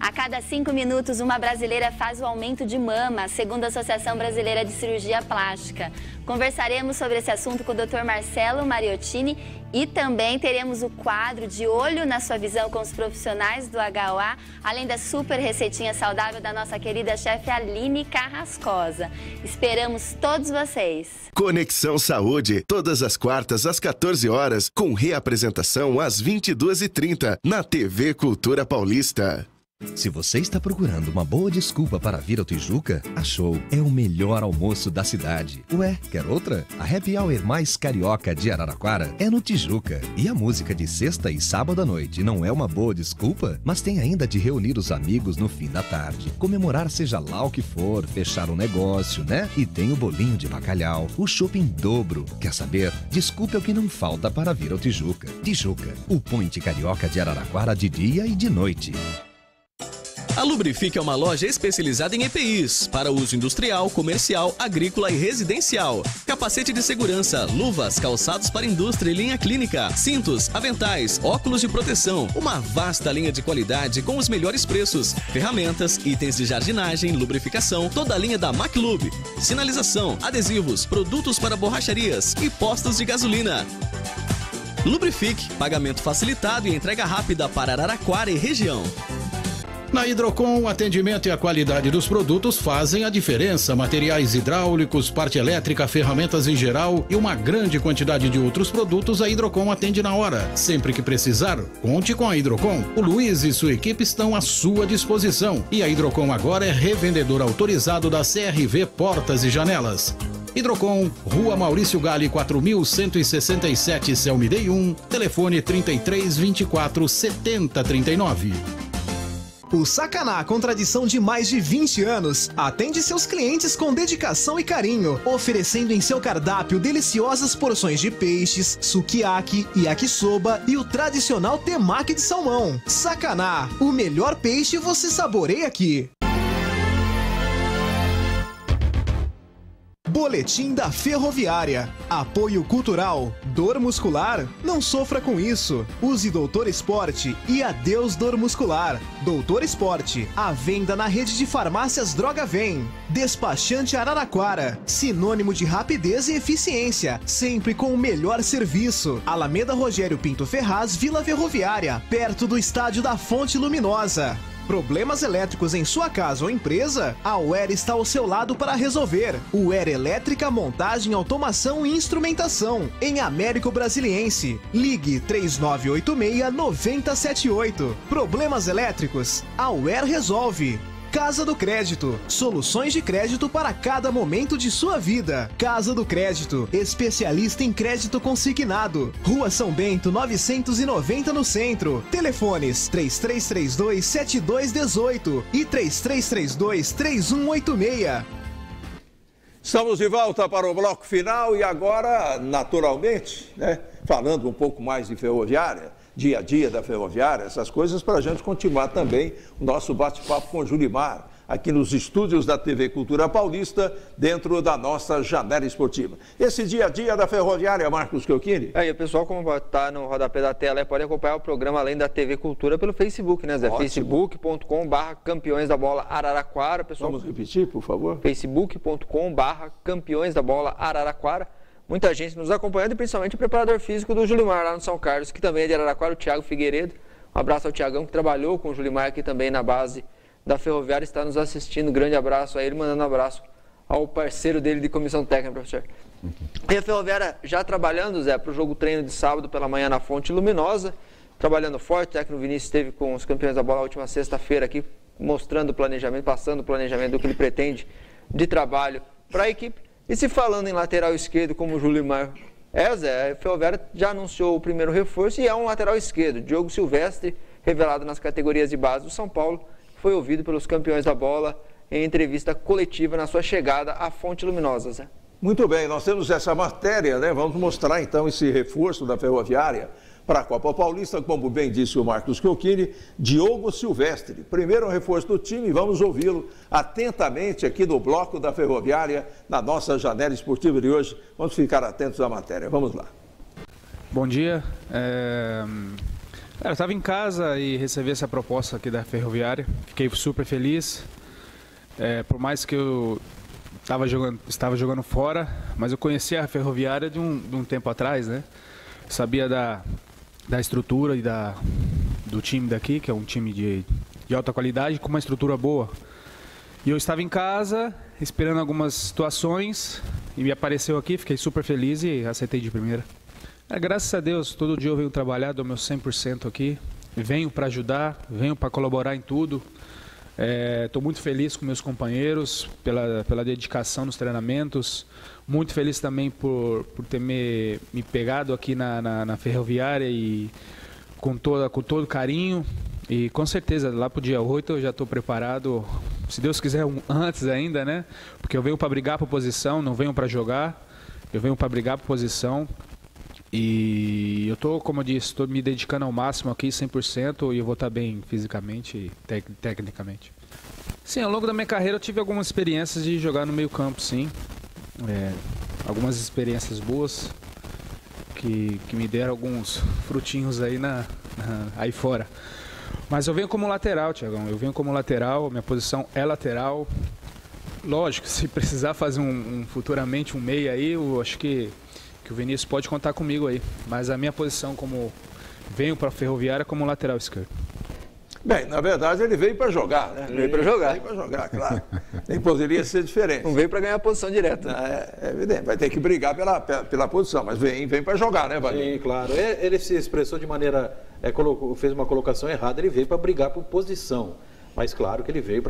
S12: A cada 5 minutos, uma brasileira faz o aumento de mama, segundo a Associação Brasileira de Cirurgia Plástica. Conversaremos sobre esse assunto com o Dr. Marcelo Mariottini e também teremos o quadro De Olho na Sua Visão com os profissionais do HOA, além da super receitinha saudável da nossa querida chefe Aline Carrascosa. Esperamos todos vocês.
S1: Conexão Saúde, todas as quartas às 14 horas, com reapresentação às 22h30, na TV Cultura Paulista.
S13: Se você está procurando uma boa desculpa para vir ao Tijuca, achou. É o melhor almoço da cidade. Ué, quer outra? A Happy Hour mais carioca de Araraquara é no Tijuca. E a música de sexta e sábado à noite não é uma boa desculpa? Mas tem ainda de reunir os amigos no fim da tarde, comemorar seja lá o que for, fechar um negócio, né? E tem o bolinho de bacalhau, o chopp em dobro. Quer saber? Desculpa é o que não falta para vir ao Tijuca. Tijuca, o point carioca de Araraquara de dia e de noite.
S9: A Lubrifique é uma loja especializada em EPIs, para uso industrial, comercial, agrícola e residencial. Capacete de segurança, luvas, calçados para indústria e linha clínica, cintos, aventais, óculos de proteção, uma vasta linha de qualidade com os melhores preços, ferramentas, itens de jardinagem, lubrificação, toda a linha da MacLub, sinalização, adesivos, produtos para borracharias e postos de gasolina. Lubrifique, pagamento facilitado e entrega rápida para Araraquara e região.
S6: Na Hidrocon, o atendimento e a qualidade dos produtos fazem a diferença. Materiais hidráulicos, parte elétrica, ferramentas em geral e uma grande quantidade de outros produtos, a Hidrocon atende na hora. Sempre que precisar, conte com a Hidrocon. O Luiz e sua equipe estão à sua disposição. E a Hidrocon agora é revendedor autorizado da CRV Portas e Janelas. Hidrocon, Rua Maurício Gale, 4167, Celmidei 1, telefone 3324 7039.
S11: O Sacaná, com tradição de mais de 20 anos, atende seus clientes com dedicação e carinho, oferecendo em seu cardápio deliciosas porções de peixes, sukiyaki, yakisoba e o tradicional temaki de salmão. Sacaná, o melhor peixe você saboreia aqui. Boletim da Ferroviária. Apoio cultural. Dor muscular? Não sofra com isso. Use Doutor Esporte e adeus dor muscular. Doutor Esporte. À venda na rede de farmácias Droga Vem. Despachante Araraquara. Sinônimo de rapidez e eficiência. Sempre com o melhor serviço. Alameda Rogério Pinto Ferraz, Vila Ferroviária. Perto do estádio da Fonte Luminosa. Problemas elétricos em sua casa ou empresa? A UER está ao seu lado para resolver. UER Elétrica, Montagem, Automação e Instrumentação. Em Américo Brasiliense. Ligue 3986-9078. Problemas elétricos? A UER resolve. Casa do Crédito. Soluções de crédito para cada momento de sua vida. Casa do Crédito. Especialista em crédito consignado. Rua São Bento, 990 no centro. Telefones 3332-7218 e 3332-3186.
S2: Estamos de volta para o bloco final e agora, naturalmente, né, falando um pouco mais de ferroviária, dia a dia da ferroviária, essas coisas, para a gente continuar também o nosso bate-papo com o Julimar, aqui nos estúdios da TV Cultura Paulista, dentro da nossa janela esportiva. Esse dia a dia da ferroviária, Marcos Chiochini.
S3: Aí, o pessoal, como está no rodapé da tela, pode acompanhar o programa além da TV Cultura pelo Facebook, né, Zé? Facebook.com/Campeões da Bola Araraquara. Pessoal,
S2: vamos repetir, por favor?
S3: Facebook.com/Campeões da Bola Araraquara. Muita gente nos acompanhando e principalmente o preparador físico do Julimar lá no São Carlos, que também é de Araraquara, o Thiago Figueiredo. Um abraço ao Thiagão, que trabalhou com o Julimar aqui também na base da Ferroviária, está nos assistindo. Grande abraço a ele, mandando um abraço ao parceiro dele de comissão técnica, professor. E a Ferroviária já trabalhando, Zé, para o jogo treino de sábado pela manhã na Fonte Luminosa, trabalhando forte. O técnico Vinícius esteve com os Campeões da Bola na última sexta-feira aqui, mostrando o planejamento, passando o planejamento do que ele pretende de trabalho para a equipe. E se falando em lateral esquerdo, como o Julimar Zé, a Ferroviária já anunciou o primeiro reforço e é um lateral esquerdo. Diogo Silvestre, revelado nas categorias de base do São Paulo, foi ouvido pelos campeões da bola em entrevista coletiva na sua chegada à Fonte Luminosa, Zé.
S2: Muito bem, nós temos essa matéria, né? Vamos mostrar então esse reforço da Ferroviária para a Copa Paulista, como bem disse o Marcos Chiochini, Diogo Silvestre. Primeiro reforço do time, vamos ouvi-lo atentamente aqui no bloco da Ferroviária, na nossa janela esportiva de hoje. Vamos ficar atentos à matéria, vamos lá.
S14: Bom dia. Eu estava em casa e recebi essa proposta aqui da Ferroviária, fiquei super feliz, por mais que eu estava jogando fora, mas eu conhecia a Ferroviária de um tempo atrás, né? Sabia da estrutura e do time daqui, que é um time de alta qualidade, com uma estrutura boa. E eu estava em casa, esperando algumas situações, e me apareceu aqui, fiquei super feliz e aceitei de primeira. Graças a Deus, todo dia eu venho trabalhar, dou meu 100% aqui, venho para ajudar, venho para colaborar em tudo. Estou muito feliz com meus companheiros, pela dedicação nos treinamentos, muito feliz também por ter me pegado aqui na Ferroviária e com todo carinho. E com certeza, lá para o dia 8 eu já estou preparado, se Deus quiser antes ainda, né? Porque eu venho para brigar por posição, não venho para jogar, eu venho para brigar por posição. E eu estou, como eu disse, estou me dedicando ao máximo aqui, 100%, e eu vou estar bem fisicamente e tecnicamente. Sim, ao longo da minha carreira eu tive algumas experiências de jogar no meio campo, sim. Algumas experiências boas que me deram alguns frutinhos aí aí fora. Mas eu venho como lateral, Thiagão, eu venho como lateral, minha posição é lateral. Lógico, se precisar fazer futuramente um meia aí, eu acho que o Vinícius pode contar comigo aí. Mas a minha posição venho para a Ferroviária como lateral esquerdo.
S2: Bem, na verdade ele veio para jogar, né?
S3: Veio para jogar.
S2: Veio para jogar, claro. Nem poderia ser diferente.
S3: Não veio para ganhar a posição direta.
S2: É evidente, vai ter que brigar pela posição, mas vem para jogar, né, Vaguinho?
S4: Sim, claro. Ele se expressou de maneira, fez uma colocação errada, ele veio para brigar por posição. Mas claro que ele veio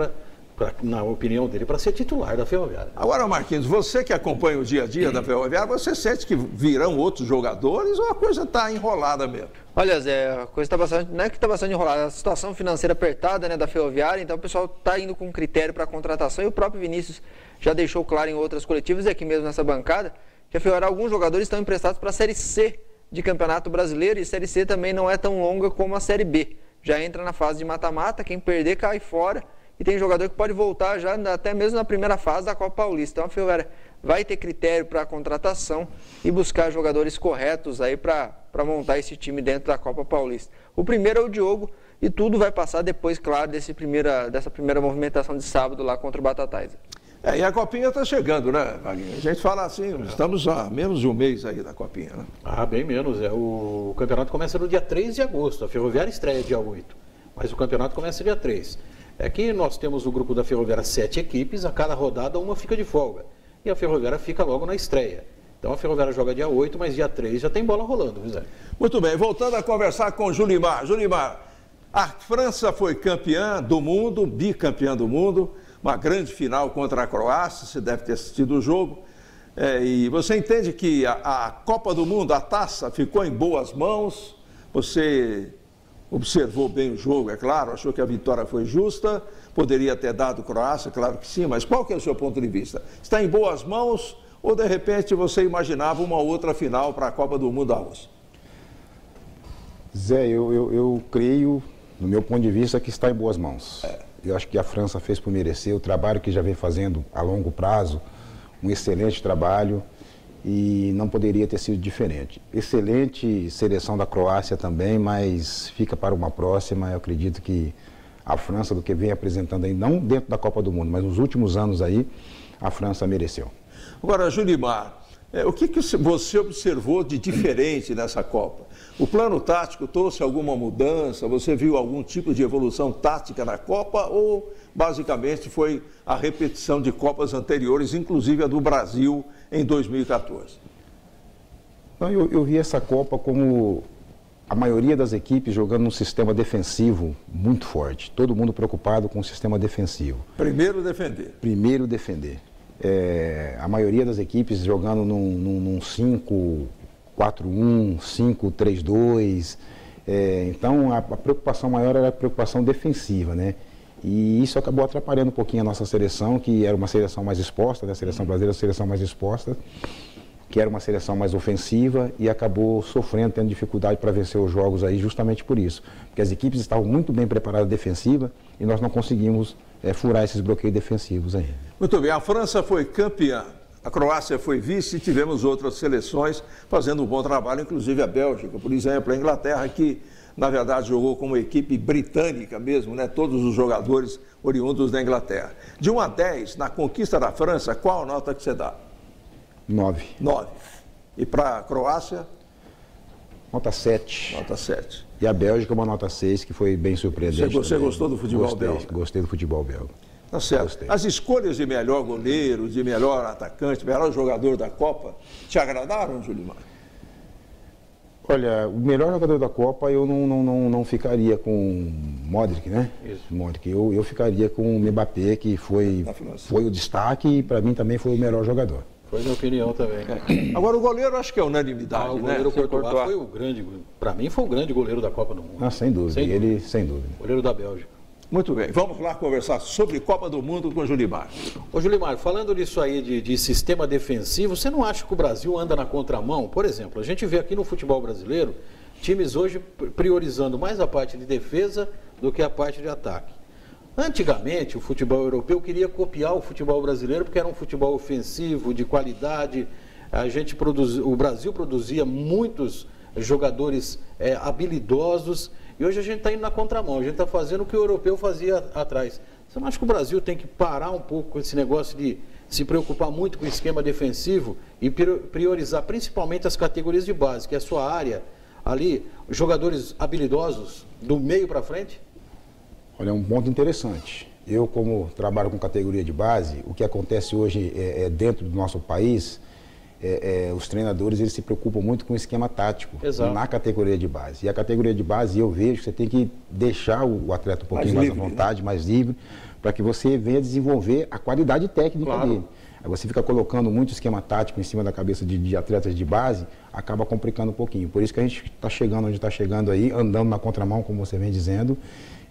S4: na opinião dele, para ser titular da Ferroviária.
S2: Agora, Marquinhos, você que acompanha o dia a dia da Ferroviária, você sente que virão outros jogadores ou a coisa está enrolada mesmo?
S3: Olha, Zé, a coisa está bastante, não é que está bastante enrolada, a situação financeira apertada, né, da Ferroviária, então o pessoal está indo com critério para a contratação e o próprio Vinícius já deixou claro em outras coletivas e aqui mesmo nessa bancada que a Ferroviária, alguns jogadores estão emprestados para a Série C de Campeonato Brasileiro e a Série C também não é tão longa como a Série B. Já entra na fase de mata-mata, quem perder cai fora. E tem jogador que pode voltar já até mesmo na primeira fase da Copa Paulista. Então a Ferroviária vai ter critério para a contratação e buscar jogadores corretos aí para montar esse time dentro da Copa Paulista. O primeiro é o Diogo e tudo vai passar depois, claro, dessa primeira movimentação de sábado lá contra o Batatais.
S2: E a Copinha está chegando, né, Vaguinho? A gente fala assim, estamos há menos de um mês aí da Copinha, né?
S4: Bem menos. O campeonato começa no dia 3 de agosto. A Ferroviária estreia dia 8, mas o campeonato começa dia 3. Aqui nós temos no grupo da Ferroviária 7 equipes, a cada rodada uma fica de folga. E a Ferroviária fica logo na estreia. Então a Ferroviária joga dia 8, mas dia 3 já tem bola rolando, viu, Zé?
S2: Muito bem, voltando a conversar com o Julimar. Julimar, a França foi campeã do mundo, bicampeã do mundo, uma grande final contra a Croácia, você deve ter assistido o jogo. E você entende que a Copa do Mundo, a taça, ficou em boas mãos? Você observou bem o jogo, é claro, achou que a vitória foi justa, poderia ter dado Croácia, claro que sim, mas qual que é o seu ponto de vista? Está em boas mãos ou de repente você imaginava uma outra final para a Copa do Mundo da Rússia?
S10: Zé, eu creio, no meu ponto de vista, que está em boas mãos. Eu acho que a França fez por merecer o trabalho que já vem fazendo a longo prazo, um excelente trabalho. E não poderia ter sido diferente. Excelente seleção da Croácia também, mas fica para uma próxima. Eu acredito que a França, do que vem apresentando aí, não dentro da Copa do Mundo, mas nos últimos anos aí, a França mereceu.
S2: Agora, Julimar, o que você observou de diferente nessa Copa? O plano tático trouxe alguma mudança? Você viu algum tipo de evolução tática na Copa ou basicamente foi a repetição de Copas anteriores, inclusive a do Brasil em 2014?
S10: Então, eu vi essa Copa como a maioria das equipes jogando num sistema defensivo muito forte. Todo mundo preocupado com o sistema defensivo.
S2: Primeiro defender.
S10: Primeiro defender. A maioria das equipes jogando num 5-4-1, 5-3-2. Então, a preocupação maior era a preocupação defensiva, né? E isso acabou atrapalhando um pouquinho a nossa seleção, que era uma seleção mais exposta, né? A seleção brasileira era uma seleção mais exposta, que era uma seleção mais ofensiva e acabou sofrendo, tendo dificuldade para vencer os jogos aí justamente por isso. Porque as equipes estavam muito bem preparadas defensiva e nós não conseguimos furar esses bloqueios defensivos aí.
S2: Muito bem, a França foi campeã, a Croácia foi vice e tivemos outras seleções fazendo um bom trabalho, inclusive a Bélgica, por exemplo, a Inglaterra, que na verdade jogou como equipe britânica mesmo, né? Todos os jogadores oriundos da Inglaterra. De 1 a 10, na conquista da França, qual a nota que você dá?
S10: 9.
S2: 9. E para a Croácia?
S10: Nota 7.
S2: Nota 7.
S10: E a Bélgica uma nota 6, que foi bem surpreendente.
S2: Você gostou do futebol belga?
S10: Gostei do futebol belga.
S2: Tá certo. Gostei. As escolhas de melhor goleiro, de melhor atacante, melhor jogador da Copa, te agradaram, Julimar?
S10: Olha, o melhor jogador da Copa eu não ficaria com Modric, né? Isso. Modric. Eu ficaria com o Mbappé, que foi o destaque e para mim também foi o melhor jogador.
S4: Foi minha opinião também.
S2: Agora o goleiro acho que é unanimidade,
S4: o goleiro Courtois foi o grande, para mim foi o grande goleiro da Copa do Mundo.
S10: Sem dúvida, sem dúvida.
S4: Goleiro da Bélgica.
S2: Muito bem, vamos lá conversar sobre Copa do Mundo com o Julimar.
S4: Ô Julimar, falando disso aí de sistema defensivo, você não acha que o Brasil anda na contramão? Por exemplo, a gente vê aqui no futebol brasileiro, times hoje priorizando mais a parte de defesa do que a parte de ataque. Antigamente, o futebol europeu queria copiar o futebol brasileiro porque era um futebol ofensivo, de qualidade. O Brasil produzia muitos jogadores habilidosos e hoje a gente está indo na contramão, a gente está fazendo o que o europeu fazia atrás. Você não acha que o Brasil tem que parar um pouco com esse negócio de se preocupar muito com o esquema defensivo e priorizar principalmente as categorias de base, que é a sua área ali, jogadores habilidosos do meio para frente?
S10: Olha, é um ponto interessante. Eu, como trabalho com categoria de base, o que acontece hoje dentro do nosso país, os treinadores eles se preocupam muito com o esquema tático. Exato. Na categoria de base. E a categoria de base, eu vejo que você tem que deixar o atleta um pouquinho mais à vontade, né? Mais livre, para que você venha desenvolver a qualidade técnica dele. Aí você fica colocando muito esquema tático em cima da cabeça de atletas de base, acaba complicando um pouquinho. Por isso que a gente está chegando onde está chegando aí, andando na contramão, como você vem dizendo,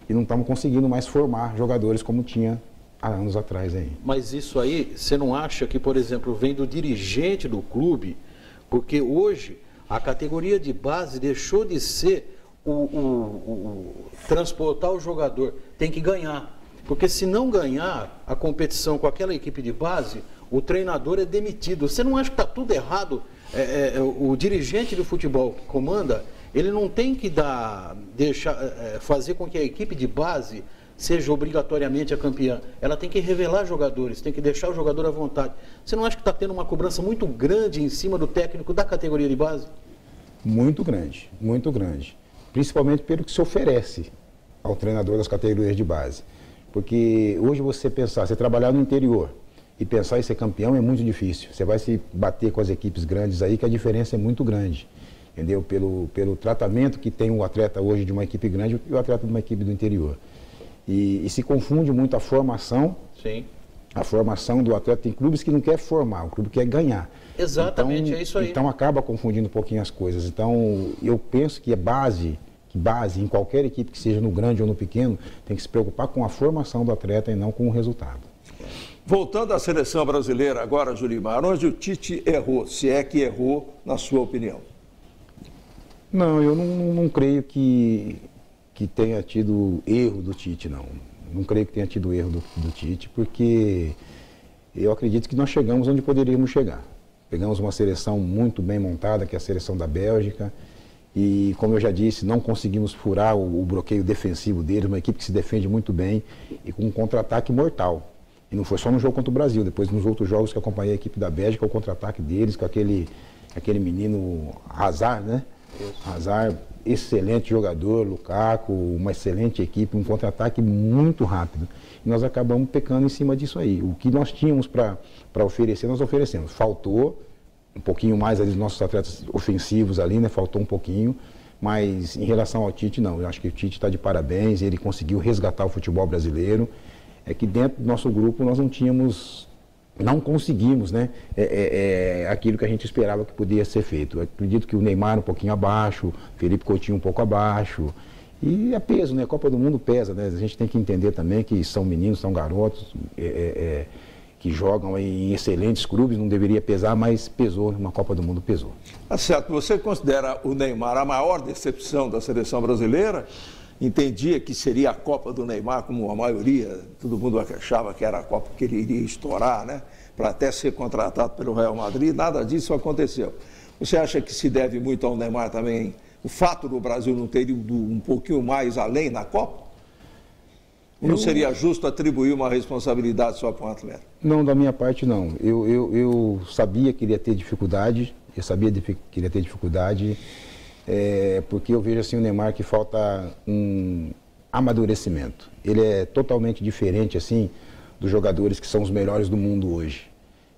S10: e não estamos conseguindo mais formar jogadores como tinha há anos atrás aí.
S4: Mas isso aí, você não acha que, por exemplo, vem do dirigente do clube? Porque hoje a categoria de base deixou de ser transportar o jogador, tem que ganhar. Porque se não ganhar a competição com aquela equipe de base, o treinador é demitido. Você não acha que está tudo errado? O dirigente do futebol que comanda, ele não tem que fazer com que a equipe de base seja obrigatoriamente a campeã. Ela tem que revelar jogadores, tem que deixar o jogador à vontade. Você não acha que está tendo uma cobrança muito grande em cima do técnico da categoria de base?
S10: Muito grande, muito grande. Principalmente pelo que se oferece ao treinador das categorias de base. Porque hoje você trabalhar no interior e pensar em ser campeão é muito difícil. Você vai se bater com as equipes grandes aí, que a diferença é muito grande. Entendeu? Pelo tratamento que tem o atleta hoje de uma equipe grande e o atleta de uma equipe do interior. E se confunde muito a formação.
S4: Sim.
S10: A formação do atleta. Tem clubes que não quer formar, o clube quer ganhar.
S4: Exatamente, então, é isso aí.
S10: Então acaba confundindo um pouquinho as coisas. Então eu penso que base em qualquer equipe que seja no grande ou no pequeno, tem que se preocupar com a formação do atleta e não com o resultado.
S2: Voltando à seleção brasileira agora, Julimar, onde o Tite errou, se é que errou, na sua opinião?
S10: Não, eu não creio que tenha tido erro do Tite, não. Não creio que tenha tido erro do Tite, porque eu acredito que nós chegamos onde poderíamos chegar. Pegamos uma seleção muito bem montada, que é a seleção da Bélgica, e, como eu já disse, não conseguimos furar o bloqueio defensivo deles, uma equipe que se defende muito bem e com um contra-ataque mortal. E não foi só no jogo contra o Brasil, depois nos outros jogos que acompanhei a equipe da Bélgica, o contra-ataque deles, com aquele menino Hazard, né? Hazard, excelente jogador, Lukaku, uma excelente equipe, um contra-ataque muito rápido. E nós acabamos pecando em cima disso aí. O que nós tínhamos para oferecer, nós oferecemos. Faltou um pouquinho mais ali dos nossos atletas ofensivos ali, né? Faltou um pouquinho, Mas em relação ao Tite, não. Eu acho que o Tite está de parabéns, ele conseguiu resgatar o futebol brasileiro. É que dentro do nosso grupo nós não conseguimos, né, aquilo que a gente esperava que podia ser feito. Eu acredito que o Neymar um pouquinho abaixo, Felipe Coutinho um pouco abaixo. E é peso, né? A Copa do Mundo pesa, né? A gente tem que entender também que são meninos, são garotos, que jogam em excelentes clubes, não deveria pesar, mas pesou, uma Copa do Mundo pesou.
S2: Tá certo. Você considera o Neymar a maior decepção da seleção brasileira? Entendia que seria a Copa do Neymar, como a maioria, todo mundo achava que era a Copa que ele iria estourar, né? Para até ser contratado pelo Real Madrid, nada disso aconteceu. Você acha que se deve muito ao Neymar também o fato do Brasil não ter ido um pouquinho mais além na Copa? Ou não seria justo atribuir uma responsabilidade só para um atleta?
S10: Não, da minha parte não. Eu sabia que ele ia ter dificuldade, que ele ia ter dificuldade, porque eu vejo assim o Neymar que falta um amadurecimento. Ele é totalmente diferente assim dos jogadores que são os melhores do mundo hoje.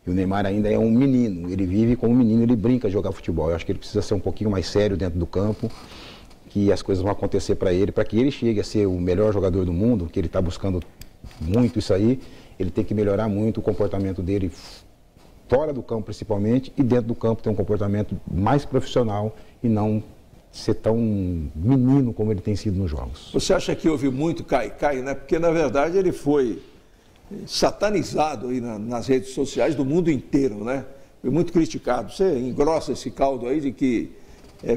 S10: E o Neymar ainda é um menino, ele vive como um menino, ele brinca de jogar futebol. Eu acho que ele precisa ser um pouquinho mais sério dentro do campo, que as coisas vão acontecer para que ele chegue a ser o melhor jogador do mundo, que ele está buscando muito isso aí, ele tem que melhorar muito o comportamento dele fora do campo principalmente, e dentro do campo ter um comportamento mais profissional e não ser tão menino como ele tem sido nos jogos.
S2: Você acha que houve muito cai-cai, né? Porque na verdade ele foi satanizado aí nas redes sociais do mundo inteiro, né? Foi muito criticado. Você engrossa esse caldo aí de que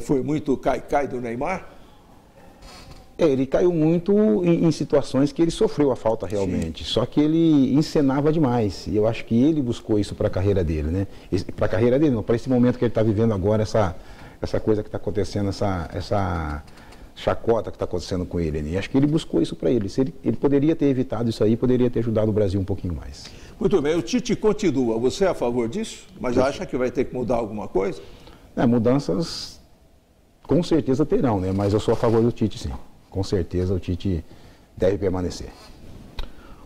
S2: foi muito cai-cai do Neymar?
S10: Ele caiu muito em situações que ele sofreu a falta realmente. Sim. Só que ele encenava demais. E eu acho que ele buscou isso para a carreira dele, né? Para a carreira dele, não, para esse momento que ele está vivendo agora, essa coisa que está acontecendo, essa chacota que está acontecendo com ele. E acho que ele buscou isso para ele. Ele poderia ter evitado isso aí, poderia ter ajudado o Brasil um pouquinho mais.
S2: Muito bem, o Tite continua. Você é a favor disso? Mas acha que vai ter que mudar alguma coisa?
S10: Mudanças com certeza terão, né? Mas eu sou a favor do Tite, sim. Com certeza o Tite deve permanecer.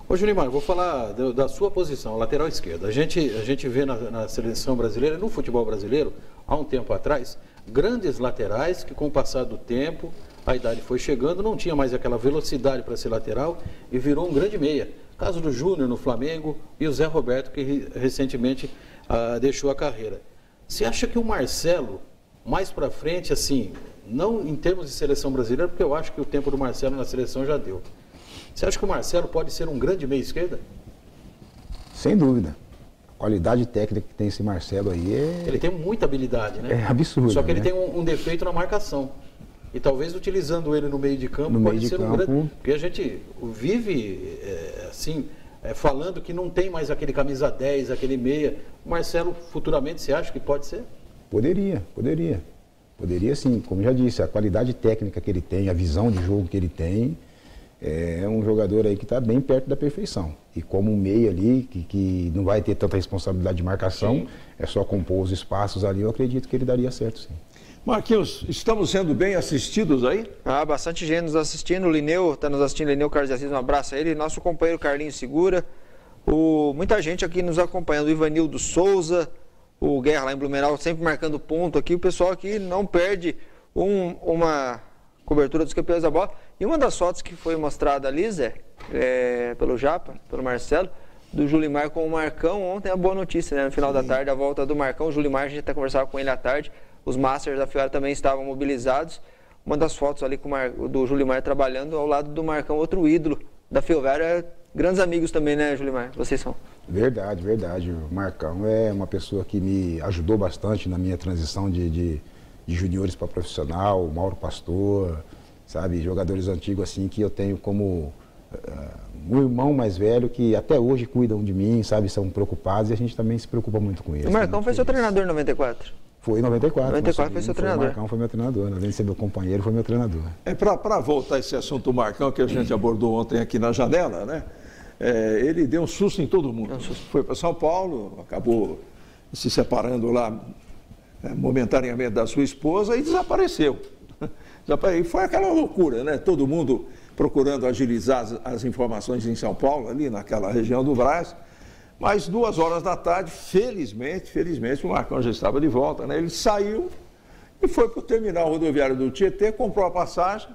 S4: Ô, Julimar, eu vou falar da sua posição, lateral esquerda. A gente vê na seleção brasileira, no futebol brasileiro, há um tempo atrás, grandes laterais que com o passar do tempo, a idade foi chegando, não tinha mais aquela velocidade para ser lateral e virou um grande meia. Caso do Júnior no Flamengo e o Zé Roberto, que recentemente deixou a carreira. Você acha que o Marcelo, mais para frente, assim, não em termos de seleção brasileira, porque eu acho que o tempo do Marcelo na seleção já deu. Você acha que o Marcelo pode ser um grande meia esquerda?
S10: Sem dúvida. A qualidade técnica que tem esse Marcelo aí
S4: Ele tem muita habilidade, né?
S10: É absurdo.
S4: Só que ele tem um defeito na marcação. E talvez utilizando ele no meio de campo pode ser um grande... Porque a gente vive, falando que não tem mais aquele camisa 10, aquele meia. O Marcelo, futuramente, você acha que pode ser?
S10: Poderia. Poderia sim, como já disse, a qualidade técnica que ele tem, a visão de jogo que ele tem, é um jogador aí que está bem perto da perfeição. E como um meia ali, que não vai ter tanta responsabilidade de marcação, sim, é só compor os espaços ali, eu acredito que ele daria certo, sim.
S2: Marquinhos, estamos sendo bem assistidos aí?
S3: Bastante gente nos assistindo. O Lineu está nos assistindo, Lineu Carlos de Assis, um abraço a ele. Nosso companheiro Carlinhos Segura. Muita gente aqui nos acompanhando. O Ivanildo Souza, o Guerra lá em Blumenau, sempre marcando ponto aqui. O pessoal aqui não perde uma cobertura dos campeões da bola. E uma das fotos que foi mostrada ali, Zé, pelo Japa, pelo Marcelo, do Julimar com o Marcão. Ontem a boa notícia, né? No final da tarde, a volta do Marcão. O Julimar, a gente até conversava com ele à tarde. Os Masters da Fiora também estavam mobilizados. Uma das fotos ali do Julimar trabalhando ao lado do Marcão, outro ídolo da Fiora. Grandes amigos também, né, Julimar? Vocês são.
S10: Verdade. O Marcão é uma pessoa que me ajudou bastante na minha transição de juniores para profissional, o Mauro Pastor, sabe? Jogadores antigos assim que eu tenho como um irmão mais velho que até hoje cuidam de mim, sabe? São preocupados e a gente também se preocupa muito com eles.
S3: O Marcão foi seu treinador em 94?
S10: Foi em 94.
S3: 94 foi seu treinador.
S10: O Marcão foi meu treinador, além de ser meu companheiro, foi meu treinador.
S2: Para voltar a esse assunto do Marcão, que a gente abordou ontem aqui na janela, né? Ele deu um susto em todo mundo. Foi para São Paulo, acabou se separando lá momentaneamente da sua esposa e desapareceu. E foi aquela loucura, né? Todo mundo procurando agilizar as informações em São Paulo, ali naquela região do Brás. Mas 2 horas da tarde, felizmente, o Marcão já estava de volta, né? Ele saiu e foi para o terminal rodoviário do Tietê, comprou a passagem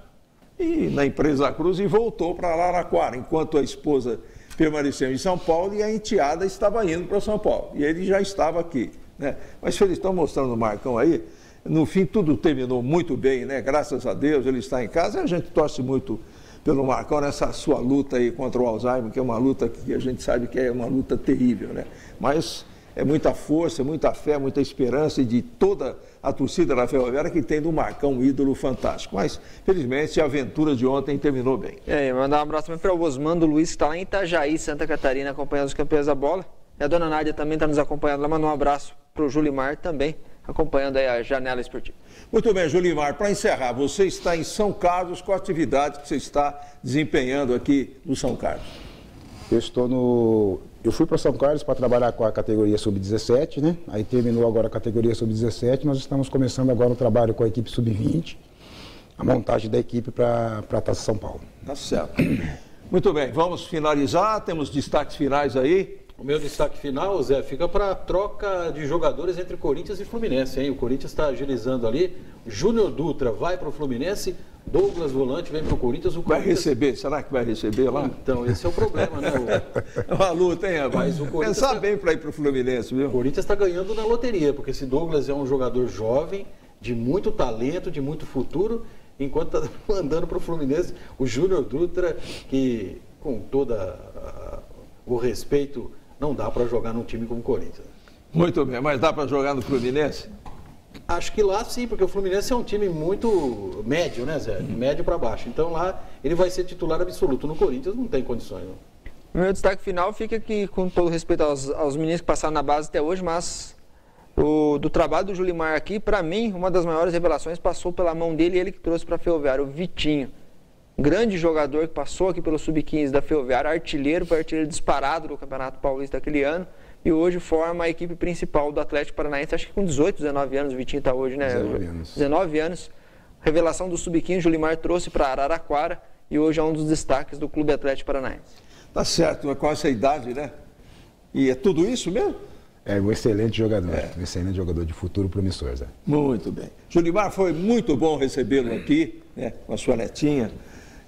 S2: e na Empresa Cruz e voltou para Araraquara, enquanto a esposa permaneceu em São Paulo e a enteada estava indo para São Paulo. E ele já estava aqui, né? Mas eles estão mostrando o Marcão aí. No fim, tudo terminou muito bem, né? Graças a Deus, ele está em casa e a gente torce muito pelo Marcão nessa sua luta aí contra o Alzheimer, que é uma luta que a gente sabe que é uma luta terrível, né? Mas é muita força, muita fé, muita esperança e de toda a torcida da Ferroviária que tem do Marcão um ídolo fantástico. Mas, felizmente, a aventura de ontem terminou bem.
S3: Mandar um abraço também para o Osmando Luiz, que está lá em Itajaí, Santa Catarina, acompanhando os campeões da bola. E a dona Nádia também está nos acompanhando lá. Manda um abraço para o Julimar também, acompanhando aí a Janela Esportiva.
S2: Muito bem, Julimar, para encerrar, você está em São Carlos, qual a atividade que você está desempenhando aqui no São Carlos?
S10: Eu fui para São Carlos para trabalhar com a categoria Sub-17, né? Aí terminou agora a categoria Sub-17, nós estamos começando agora o trabalho com a equipe Sub-20, a montagem da equipe para a Taça São Paulo.
S2: Tá certo. Muito bem, vamos finalizar, temos destaques finais aí.
S4: O meu destaque final, Zé, fica para a troca de jogadores entre Corinthians e Fluminense, hein? O Corinthians está agilizando ali, Júnior Dutra vai para o Fluminense, Douglas Volante vem para o Corinthians.
S2: Vai receber, será que vai receber lá?
S4: Então, esse é o problema, né?
S2: É uma luta, hein, rapaz? Pensar bem para ir para o Fluminense, viu?
S4: O Corinthians está ganhando na loteria, porque esse Douglas é um jogador jovem, de muito talento, de muito futuro, enquanto está andando para o Fluminense, o Júnior Dutra, que com todo o respeito, não dá para jogar num time como o Corinthians.
S2: Muito bem, mas dá para jogar no Fluminense?
S4: Acho que lá sim, porque o Fluminense é um time muito médio, né, Zé? Médio para baixo. Então lá ele vai ser titular absoluto. No Corinthians não tem condições. Não.
S3: O meu destaque final fica aqui, com todo respeito aos meninos que passaram na base até hoje, mas do trabalho do Julimar aqui, para mim, uma das maiores revelações passou pela mão dele e ele que trouxe para a Ferroviária, o Vitinho. Grande jogador que passou aqui pelo Sub-15 da Ferroviária, artilheiro, foi artilheiro disparado do Campeonato Paulista daquele ano. E hoje forma a equipe principal do Atlético Paranaense, acho que com 18, 19 anos, o Vitinho está hoje, né?
S10: 19 anos.
S3: 19 anos. Revelação do Sub-15, Julimar trouxe para Araraquara e hoje é um dos destaques do Clube Atlético Paranaense. Tá
S2: certo, com essa idade, né? E é tudo isso mesmo?
S10: É um excelente jogador, um excelente jogador de futuro promissor, Zé.
S2: Muito bem. Julimar, foi muito bom recebê-lo aqui, né, com a sua netinha.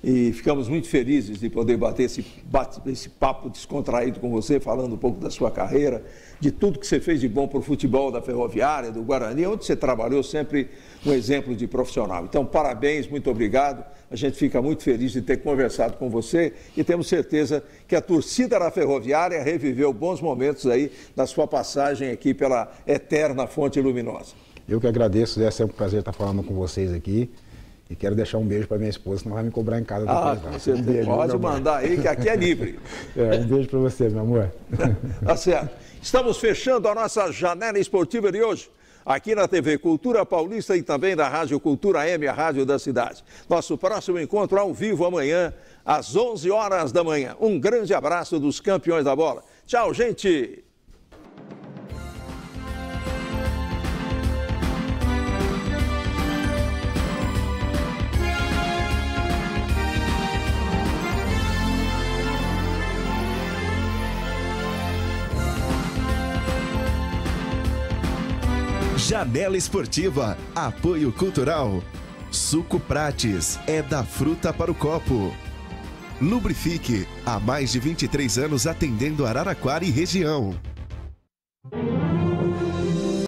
S2: E ficamos muito felizes de poder bater esse papo descontraído com você, falando um pouco da sua carreira, de tudo que você fez de bom para o futebol da Ferroviária, do Guarani, onde você trabalhou sempre um exemplo de profissional. Então, parabéns, muito obrigado. A gente fica muito feliz de ter conversado com você e temos certeza que a torcida da Ferroviária reviveu bons momentos aí da sua passagem aqui pela eterna Fonte Luminosa.
S10: Eu que agradeço, é sempre um prazer estar falando com vocês aqui. E quero deixar um beijo para minha esposa, senão vai me cobrar em casa depois.
S2: Você pode mandar aí, que aqui é livre.
S10: Um beijo para você, meu amor.
S2: Tá certo. Estamos fechando a nossa janela esportiva de hoje, aqui na TV Cultura Paulista e também na Rádio Cultura M, a rádio da cidade. Nosso próximo encontro ao vivo amanhã, às 11 horas da manhã. Um grande abraço dos campeões da bola. Tchau, gente!
S1: Janela Esportiva, apoio cultural. Suco Prates, é da fruta para o copo. Lubrifique, há mais de 23 anos atendendo Araraquara e região.